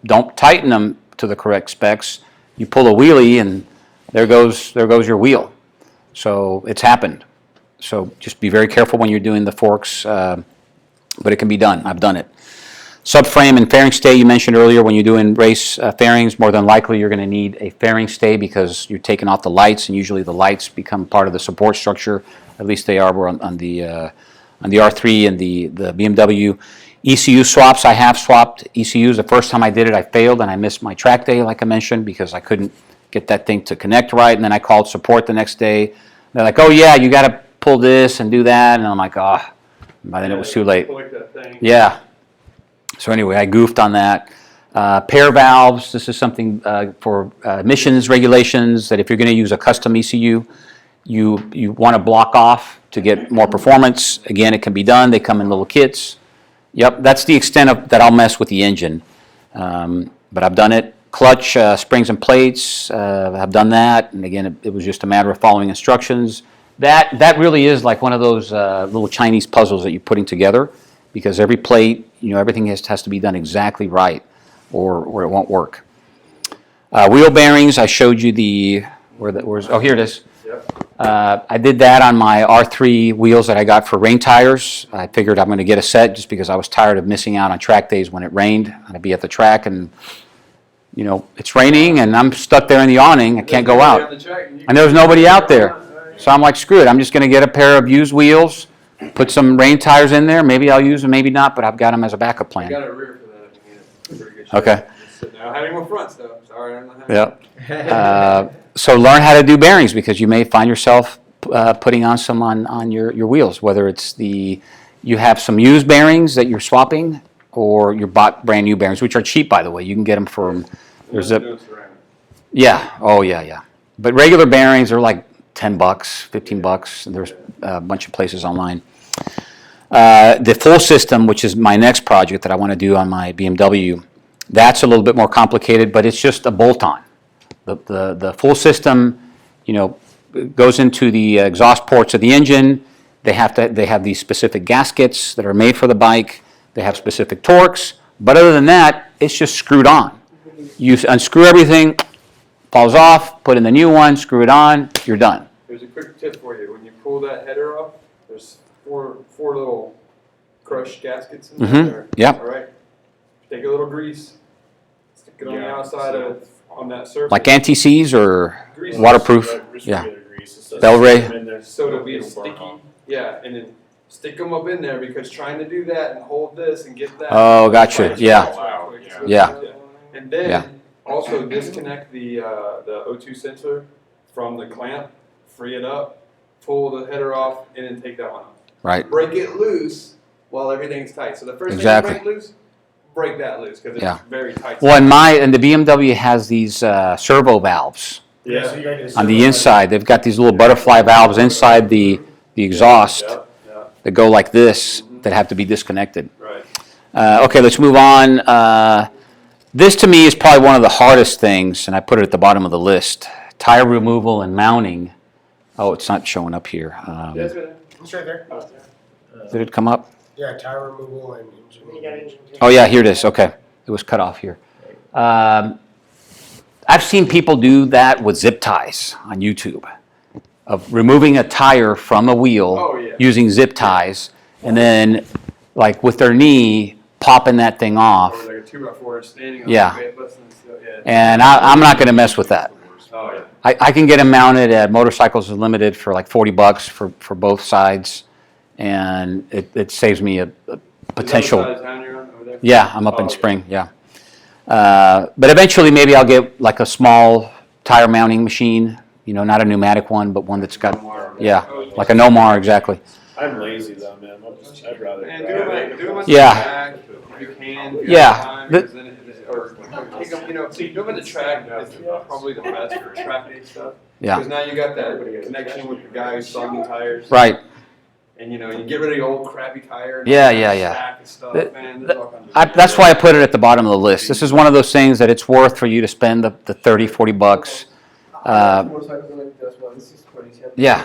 [SPEAKER 3] don't tighten them to the correct specs, you pull a wheelie and there goes your wheel. So it's happened. So just be very careful when you're doing the forks, but it can be done. I've done it. Subframe and fairing stay you mentioned earlier. When you're doing race fairings, more than likely you're going to need a fairing stay because you're taking off the lights, and usually the lights become part of the support structure. At least they are on the R3 and the BMW. ECU swaps, I have swapped ECUs. The first time I did it, I failed, and I missed my track day, like I mentioned, because I couldn't get that thing to connect right. And then I called support the next day. They're like, oh, yeah, you got to pull this and do that. And I'm like, by then it was too late.
[SPEAKER 2] Like that thing.
[SPEAKER 3] Yeah. So anyway, I goofed on that. Pair valves, this is something for emissions regulations, that if you're going to use a custom ECU, you want to block off to get more performance. Again, it can be done. They come in little kits. Yep, that's the extent of that I'll mess with the engine. But I've done it. Clutch, springs and plates, I've done that, and again, it was just a matter of following instructions. That really is like one of those little Chinese puzzles that you're putting together, because every plate, everything has to be done exactly right, or it won't work. Wheel bearings, I showed you oh, here it is. I did that on my R3 wheels that I got for rain tires. I figured I'm going to get a set just because I was tired of missing out on track days when it rained. I'd be at the track and, it's raining and I'm stuck there in the awning. I can't go out. And there was nobody out there. So I'm like, screw it. I'm just going to get a pair of used wheels, put some rain tires in there. Maybe I'll use them, maybe not, but I've got them as a backup plan.
[SPEAKER 2] I got a rear for that. I mean, it's pretty good shape.
[SPEAKER 3] Okay.
[SPEAKER 2] Now having more front stuff. Sorry, I'm not having.
[SPEAKER 3] Yeah. So learn how to do bearings, because you may find yourself putting on some on your wheels, whether it's you have some used bearings that you're swapping, or you bought brand new bearings, which are cheap, by the way. You can get them from, there's yeah, oh yeah. But regular bearings are like $10, $15. There's a bunch of places online. The full system, which is my next project that I want to do on my BMW, that's a little bit more complicated, but it's just a bolt-on. The full system, goes into the exhaust ports of the engine. They have these specific gaskets that are made for the bike. They have specific torques, but other than that, it's just screwed on. You unscrew everything, falls off, put in the new one, screw it on, you're done.
[SPEAKER 2] There's a quick tip for you. When you pull that header off, there's four little crushed gaskets in there.
[SPEAKER 3] Yep.
[SPEAKER 2] All right. Take a little grease, stick it on the outside on that surface.
[SPEAKER 3] Like anti-seize or
[SPEAKER 2] Grease.
[SPEAKER 3] waterproof? Yeah.
[SPEAKER 6] Grease.
[SPEAKER 3] Bel-Ray?
[SPEAKER 2] So it'll be sticky. Yeah, and then stick them up in there, because trying to do that and hold this and get that.
[SPEAKER 3] Oh, gotcha. Yeah. Yeah.
[SPEAKER 2] And then
[SPEAKER 3] Yeah.
[SPEAKER 2] also disconnect the O2 sensor from the clamp, free it up, pull the header off, and then take that one off.
[SPEAKER 3] Right.
[SPEAKER 2] Break it loose while everything's tight. So the first
[SPEAKER 3] Exactly.
[SPEAKER 2] thing you break loose, break that loose, because it's very tight.
[SPEAKER 3] Well, and the BMW has these servo valves
[SPEAKER 6] Yeah, so you gotta get a
[SPEAKER 3] on the
[SPEAKER 6] servo.
[SPEAKER 3] inside. They've got these little butterfly valves inside the exhaust that go like this, that have to be disconnected.
[SPEAKER 2] Right.
[SPEAKER 3] Okay, let's move on. This to me is probably one of the hardest things, and I put it at the bottom of the list. Tire removal and mounting. Oh, it's not showing up here.
[SPEAKER 2] That's good.
[SPEAKER 5] It's right there.
[SPEAKER 3] Did it come up?
[SPEAKER 7] Yeah, tire removal and engine.
[SPEAKER 5] You got engine.
[SPEAKER 3] Oh yeah, here it is. Okay, it was cut off here. I've seen people do that with zip ties on YouTube, of removing a tire from a wheel using zip ties, and then like with their knee popping that thing off.
[SPEAKER 2] Or like a 2x4 standing on
[SPEAKER 3] Yeah.
[SPEAKER 2] the bed, busting and stuff. Yeah.
[SPEAKER 3] And I'm not going to mess with that.
[SPEAKER 2] Oh yeah.
[SPEAKER 3] I can get them mounted at Motorcycles Unlimited for like $40 for both sides, and it saves me a potential.
[SPEAKER 2] Is that the side of town you're on over there?
[SPEAKER 3] Yeah, I'm up in
[SPEAKER 2] okay.
[SPEAKER 3] Spring, yeah. But eventually maybe I'll get like a small tire mounting machine, not a pneumatic one, but one that's got, yeah, like a Nomar, exactly.
[SPEAKER 6] I'm lazy though, man. I'd rather.
[SPEAKER 2] Man, do them on
[SPEAKER 3] Yeah.
[SPEAKER 2] the track if you can. If you
[SPEAKER 3] Yeah.
[SPEAKER 2] have time,
[SPEAKER 3] The-
[SPEAKER 2] 'cause then or take them, do them on the track is probably the best for track day stuff.
[SPEAKER 3] Yeah.
[SPEAKER 2] Because now you got that connection with the guy who's selling the tires.
[SPEAKER 3] Right.
[SPEAKER 2] And you get rid of the old crappy tire. And
[SPEAKER 3] Yeah,
[SPEAKER 2] all that
[SPEAKER 3] yeah, yeah.
[SPEAKER 2] stack of stuff,
[SPEAKER 3] The-
[SPEAKER 2] man, there's all kinds of
[SPEAKER 3] That's why I put it at the bottom of the list. This is one of those things that it's worth for you to spend the $30, $40. Yeah.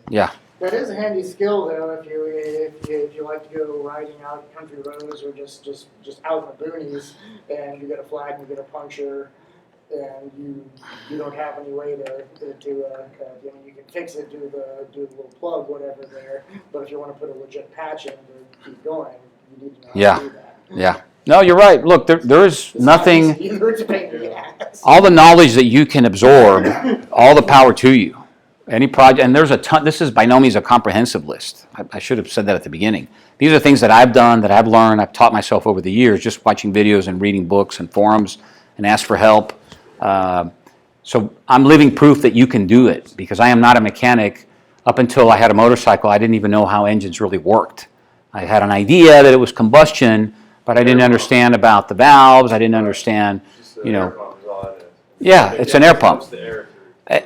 [SPEAKER 3] Yeah.
[SPEAKER 5] That is a handy skill though, if you like to go riding out country roads or just out in the boonies, and you get a flag and you get a puncture, and you don't have any way to you can fix it, do the little plug, whatever there. But if you want to put a legit patch in to keep going, you need to know how to do that.
[SPEAKER 3] Yeah. No, you're right. Look, there is nothing,
[SPEAKER 5] It's a pain in the ass.
[SPEAKER 3] all the knowledge that you can absorb, all the power to you. Any project, and there's a ton, this is by no means a comprehensive list. I should have said that at the beginning. These are things that I've done, that I've learned, I've taught myself over the years, just watching videos and reading books and forums and ask for help. So I'm living proof that you can do it, because I am not a mechanic. Up until I had a motorcycle, I didn't even know how engines really worked. I had an idea that it was combustion, but I didn't understand about the valves. I didn't understand, yeah, it's an air pump.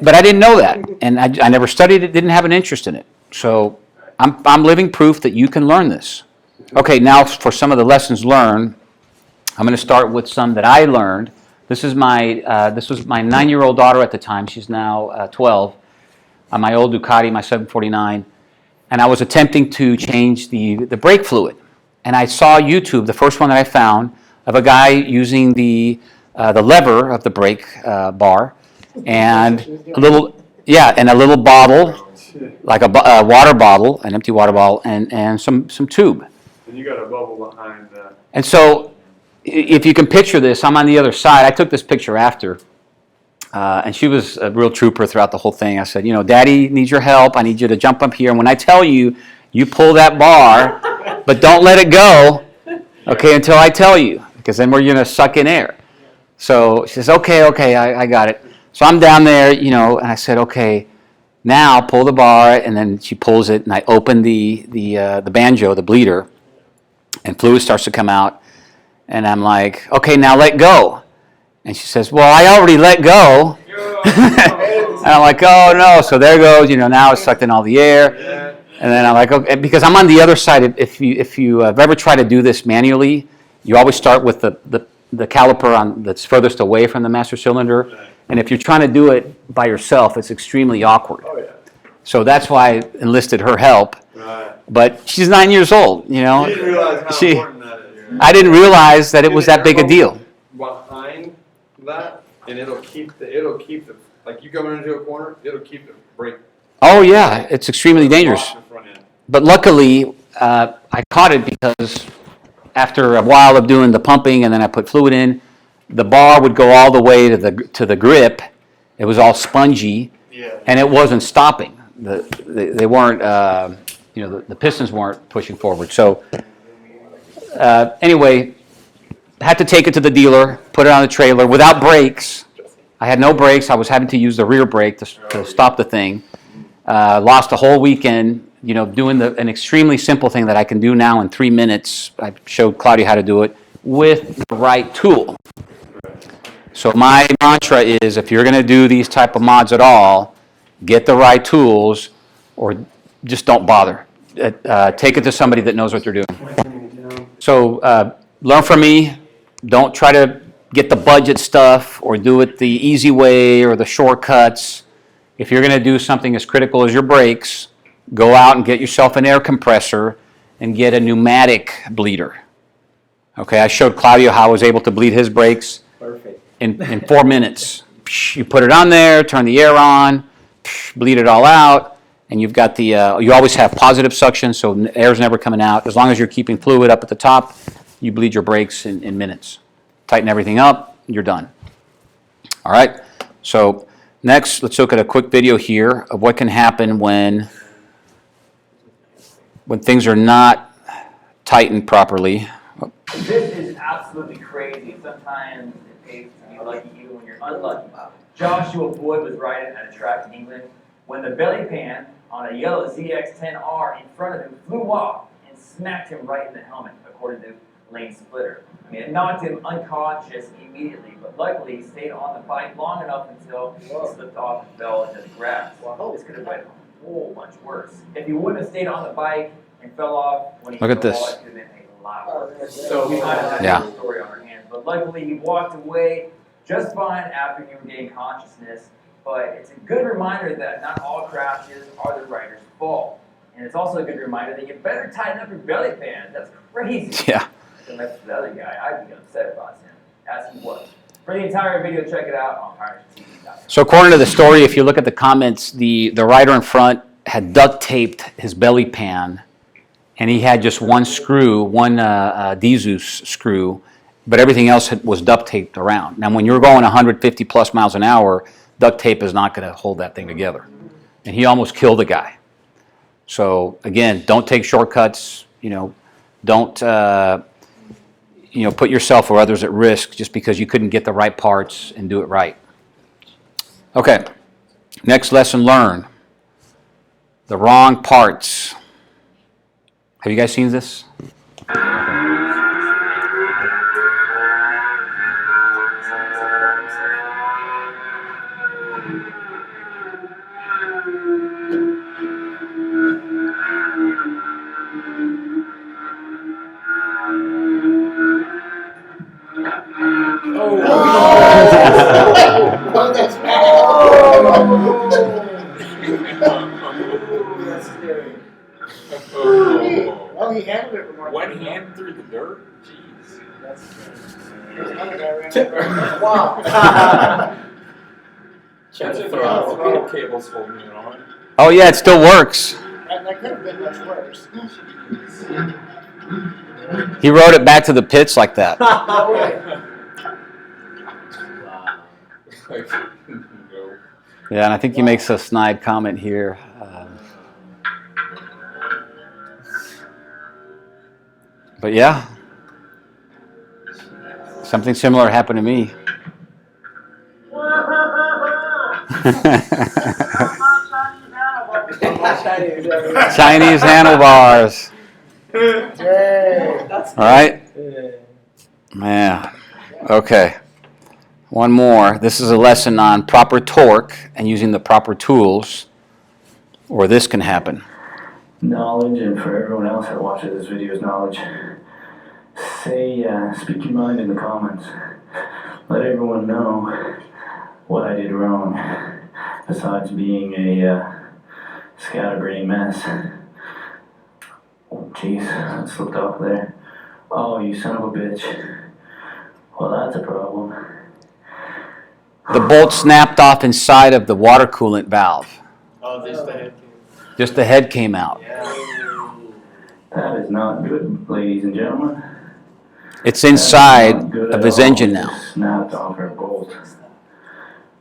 [SPEAKER 3] But I didn't know that, and I never studied it, didn't have an interest in it. So I'm living proof that you can learn this. Okay, now for some of the lessons learned, I'm going to start with some that I learned. This is this was my 9-year-old daughter at the time. She's now 12. On my old Ducati, my 749, and I was attempting to change the brake fluid. And I saw YouTube, the first one that I found, of a guy using the lever of the brake bar, and a little bottle, like a water bottle, an empty water bottle, and some tube.
[SPEAKER 4] And you got a bubble behind that.
[SPEAKER 3] And so, if you can picture this, I'm on the other side. I took this picture after. And she was a real trooper throughout the whole thing. I said, Daddy needs your help. I need you to jump up here. And when I tell you, you pull that bar, but don't let it go, okay, until I tell you, because then we're going to suck in air. So she says, okay, I got it. So I'm down there, and I said, okay, now pull the bar. And then she pulls it, and I open the banjo, the bleeder, and fluid starts to come out. And I'm like, okay, now let go. And she says, well, I already let go. And I'm like, oh, no. So there goes, now it's sucked in all the air. And then I'm like, okay, because I'm on the other side. If you have ever tried to do this manually, you always start with the caliper that's furthest away from the master cylinder. And if you're trying to do it by yourself, it's extremely awkward.
[SPEAKER 2] Oh, yeah.
[SPEAKER 3] So that's why I enlisted her help.
[SPEAKER 2] Right.
[SPEAKER 3] But she's 9 years old,
[SPEAKER 2] You didn't realize how important that is.
[SPEAKER 3] I didn't realize that it was that big a deal.
[SPEAKER 2] Behind that, and it'll keep the like you coming into a corner, it'll keep the brake.
[SPEAKER 3] Oh yeah, it's extremely dangerous.
[SPEAKER 2] off the front end.
[SPEAKER 3] But luckily, I caught it because after a while of doing the pumping and then I put fluid in, the bar would go all the way to the grip. It was all spongy, and it wasn't stopping. They weren't, the pistons weren't pushing forward. So anyway, had to take it to the dealer, put it on the trailer without brakes. I had no brakes. I was having to use the rear brake to stop the thing. Lost a whole weekend, doing an extremely simple thing that I can do now in 3 minutes. I showed Claudia how to do it with the right tool. So my mantra is, if you're going to do these type of mods at all, get the right tools, or just don't bother. Take it to somebody that knows what they're doing. So learn from me. Don't try to get the budget stuff or do it the easy way or the shortcuts. If you're going to do something as critical as your brakes, go out and get yourself an air compressor and get a pneumatic bleeder. Okay, I showed Claudio how I was able to bleed his brakes in 4 minutes. You put it on there, turn the air on, bleed it all out, and you've got you always have positive suction, so air's never coming out. As long as you're keeping fluid up at the top, you bleed your brakes in minutes. Tighten everything up, you're done. All right, so next, let's look at a quick video here of what can happen when things are not tightened properly.
[SPEAKER 8] This is absolutely crazy. Sometimes it pays to be lucky even when you're unlucky. Joshua Boyd was riding at a track in England when the belly pan on a yellow ZX-10R in front of him flew off and smacked him right in the helmet, according to Lane Splitter. I mean, it knocked him unconscious immediately, but luckily he stayed on the bike long enough until he slipped off and fell into the grass. This could have been a whole bunch worse. If he wouldn't have stayed on the bike and fell off when he
[SPEAKER 3] Look at
[SPEAKER 8] fell
[SPEAKER 3] this.
[SPEAKER 8] off, it could have been a lot worse. So we might have had a story on our hands. But luckily he walked away just fine after he regained consciousness. But it's a good reminder that not all crashes are the rider's fault. And it's also a good reminder that you better tighten up your belly pan. That's crazy.
[SPEAKER 3] Yeah.
[SPEAKER 8] Unless the other guy, I'd be upset about him, as he was. For the entire video, check it out on PirateTV.com.
[SPEAKER 3] So according to the story, if you look at the comments, the rider in front had duct taped his belly pan, and he had just one screw, one Dezus screw, but everything else was duct taped around. Now, when you're going 150 plus miles an hour, duct tape is not going to hold that thing together. And he almost killed the guy. So again, don't take shortcuts. Don't put yourself or others at risk just because you couldn't get the right parts and do it right. Okay, next lesson learned. The wrong parts. Have you guys seen this?
[SPEAKER 5] There's another guy around. Wow.
[SPEAKER 4] That's a throttle cable's holding it on.
[SPEAKER 1] Oh yeah, it still works.
[SPEAKER 5] That could have been much worse.
[SPEAKER 1] He rode it back to the pits like that.
[SPEAKER 5] No way.
[SPEAKER 1] Yeah, and I think he makes a snide comment here. But yeah, something similar happened to me. Chinese handlebars.
[SPEAKER 5] Dang.
[SPEAKER 1] All right? Yeah. Okay. One more. This is a lesson on proper torque and using the proper tools, or this can happen.
[SPEAKER 9] Knowledge, and for everyone else that watches this video's knowledge, speak your mind in the comments. Let everyone know what I did wrong, besides being a scatterbrain mess. Oh, jeez, that slipped off there. Oh, you son of a bitch. Well, that's a problem.
[SPEAKER 1] The bolt snapped off inside of the water coolant valve.
[SPEAKER 6] Oh, just the head.
[SPEAKER 1] Just the head came out.
[SPEAKER 9] That is not good, ladies and gentlemen.
[SPEAKER 1] It's inside of his engine now.
[SPEAKER 9] Snapped off our bolt.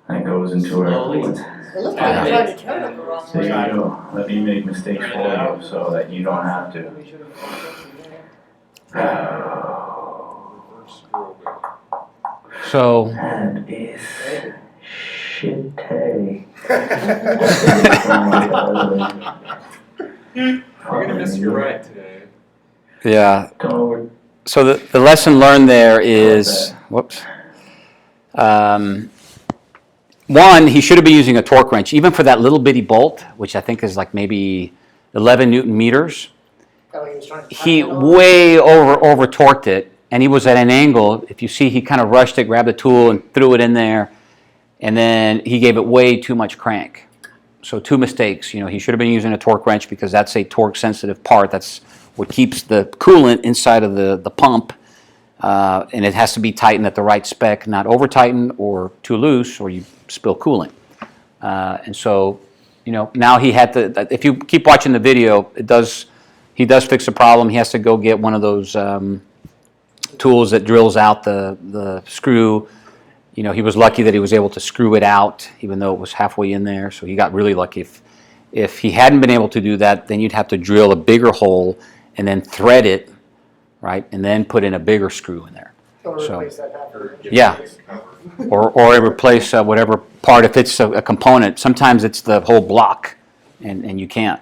[SPEAKER 9] That goes into our coolant.
[SPEAKER 5] It looks like you tried to turn it the wrong
[SPEAKER 9] There
[SPEAKER 5] way.
[SPEAKER 9] you go. Let me make mistakes for you so that you don't have to.
[SPEAKER 1] So,
[SPEAKER 9] That is shitty.
[SPEAKER 4] You're gonna miss your ride today.
[SPEAKER 1] yeah.
[SPEAKER 9] Don't over.
[SPEAKER 1] So the lesson learned there is, whoops. One, he should have been using a torque wrench, even for that little bitty bolt, which I think is like maybe 11 Newton meters.
[SPEAKER 5] Oh, he was trying to
[SPEAKER 1] He
[SPEAKER 5] tighten it up.
[SPEAKER 1] way over torqued it, and he was at an angle. If you see, he kind of rushed it, grabbed the tool, and threw it in there, and then he gave it way too much crank. So two mistakes. You know, he should have been using a torque wrench because that's a torque-sensitive part. That's what keeps the coolant inside of the pump, and it has to be tightened at the right spec, not over-tightened or too loose, or you spill coolant. And so, you know, now he had to. If you keep watching the video, he does fix the problem. He has to go get one of those tools that drills out the screw. You know, he was lucky that he was able to screw it out, even though it was halfway in there. So he got really lucky. If he hadn't been able to do that, then you'd have to drill a bigger hole and then thread it, right, and then put in a bigger screw in there.
[SPEAKER 5] Or
[SPEAKER 1] So,
[SPEAKER 5] replace that half of it.
[SPEAKER 1] yeah, or replace whatever part if it's a component. Sometimes it's the whole block, and you can't.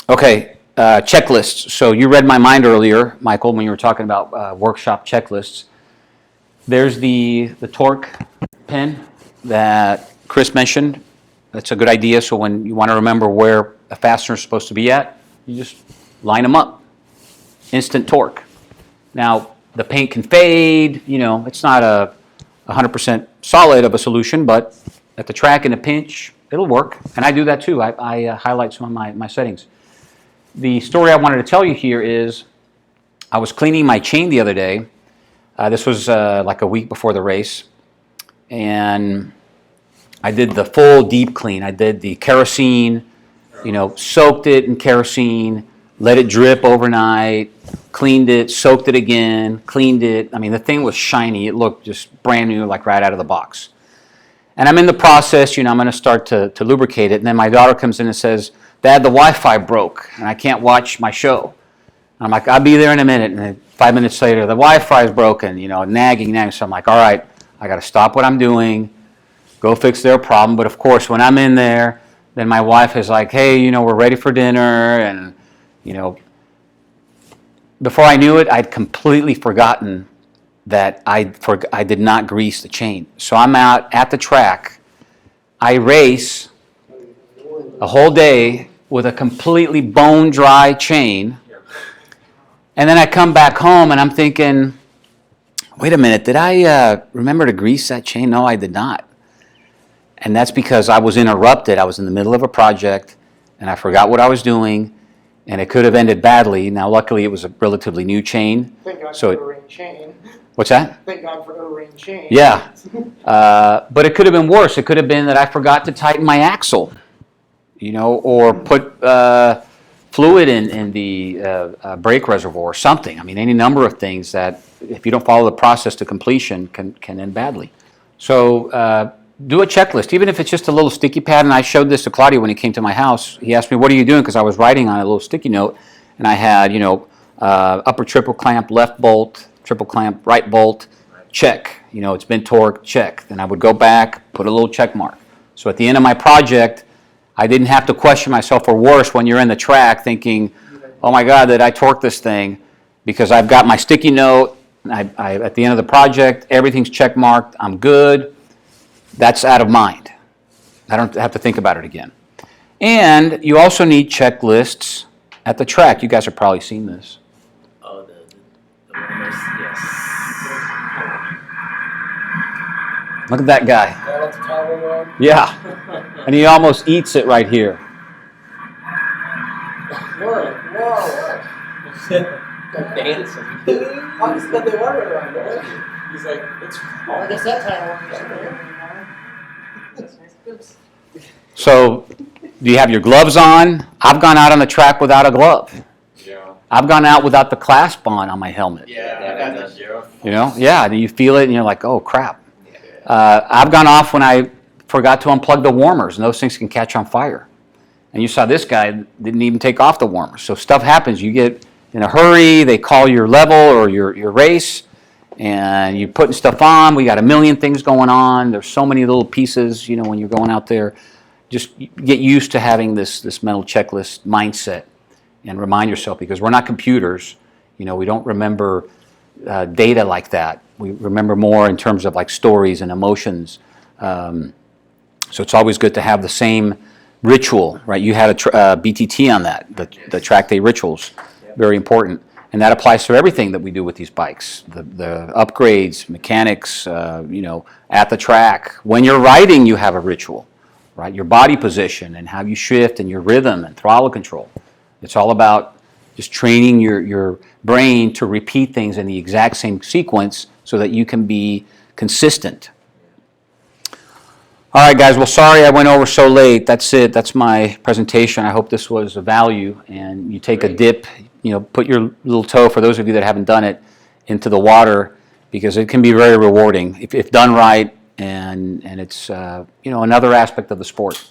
[SPEAKER 1] Okay, checklists. So you read my mind earlier, Michael, when you were talking about workshop checklists. There's the torque pin that Kris mentioned. That's a good idea. So when you want to remember where a fastener is supposed to be at, you just line them up. Instant torque. Now, the paint can fade. You know, it's not a 100% solid of a solution, but at the track in a pinch, it'll work. And I do that too. I highlight some of my settings. The story I wanted to tell you here is I was cleaning my chain the other day. This was like a week before the race. And I did the full deep clean. I did the kerosene, you know, soaked it in kerosene, let it drip overnight, cleaned it, soaked it again, cleaned it. I mean, the thing was shiny. It looked just brand new, like right out of the box. And I'm in the process, you know, I'm going to start to lubricate it. And then my daughter comes in and says, Dad, the Wi-Fi broke, and I can't watch my show. I'm like, I'll be there in a minute. And then 5 minutes later, the Wi-Fi is broken, you know, nagging. So I'm like, all right, I got to stop what I'm doing, go fix their problem. But of course, when I'm in there, then my wife is like, hey, you know, we're ready for dinner. And, you know, before I knew it, I'd completely forgotten that I did not grease the chain. So I'm out at the track. I race a whole day with a completely bone dry chain. And then I come back home and I'm thinking, wait a minute, did I remember to grease that chain? No, I did not. And that's because I was interrupted. I was in the middle of a project and I forgot what I was doing.
[SPEAKER 3] and it could have ended badly. Now, luckily, it was a relatively new chain.
[SPEAKER 5] Thank God
[SPEAKER 3] So
[SPEAKER 5] for
[SPEAKER 3] it-
[SPEAKER 5] O-ring chain.
[SPEAKER 3] What's that?
[SPEAKER 5] Thank God for O-ring chain.
[SPEAKER 3] Yeah. But it could have been worse. It could have been that I forgot to tighten my axle, or put fluid in the brake reservoir or something. I mean, any number of things that, if you don't follow the process to completion, can end badly. So do a checklist, even if it's just a little sticky pad. And I showed this to Claudio when he came to my house. He asked me, "What are you doing?" Because I was writing on a little sticky note, and I had, upper triple clamp, left bolt, triple clamp, right bolt, check. It's been torqued, check. Then I would go back, put a little check mark. So at the end of my project, I didn't have to question myself, or worse, when you're in the track thinking, "Oh my God, did I torque this thing?" Because I've got my sticky note. At the end of the project, everything's check marked. I'm good. That's out of mind. I don't have to think about it again. And you also need checklists at the track. You guys have probably seen this.
[SPEAKER 9] Oh, the rumors, yes.
[SPEAKER 3] Look at that guy.
[SPEAKER 7] Right off the towel rod.
[SPEAKER 3] Yeah. And he almost eats it right here.
[SPEAKER 7] Whoa.
[SPEAKER 9] Dancing.
[SPEAKER 7] I just got the water around there.
[SPEAKER 4] He's like, it's
[SPEAKER 5] I guess that time
[SPEAKER 3] So, do you have your gloves on? I've gone out on the track without a glove.
[SPEAKER 4] Yeah.
[SPEAKER 3] I've gone out without the clasp on my helmet.
[SPEAKER 4] Yeah.
[SPEAKER 3] Yeah. Do you feel it and you're like, oh crap. I've gone off when I forgot to unplug the warmers, and those things can catch on fire. And you saw this guy didn't even take off the warmers. So stuff happens. You get in a hurry, they call your level or your race, and you're putting stuff on. We got a million things going on. There's so many little pieces, when you're going out there. Just get used to having this mental checklist mindset and remind yourself, because we're not computers. We don't remember data like that. We remember more in terms of like stories and emotions. So it's always good to have the same ritual, right? You had a BTT on that, the Trackday rituals, very important. And that applies to everything that we do with these bikes, the upgrades, mechanics, at the track. When you're riding, you have a ritual, right? Your body position and how you shift and your rhythm and throttle control. It's all about just training your brain to repeat things in the exact same sequence so that you can be consistent. All right, guys. Well, sorry I went over so late. That's it. That's my presentation. I hope this was of value. And you take a dip, put your little toe, for those of you that haven't done it, into the water, because it can be very rewarding if done right, and it's another aspect of the sport.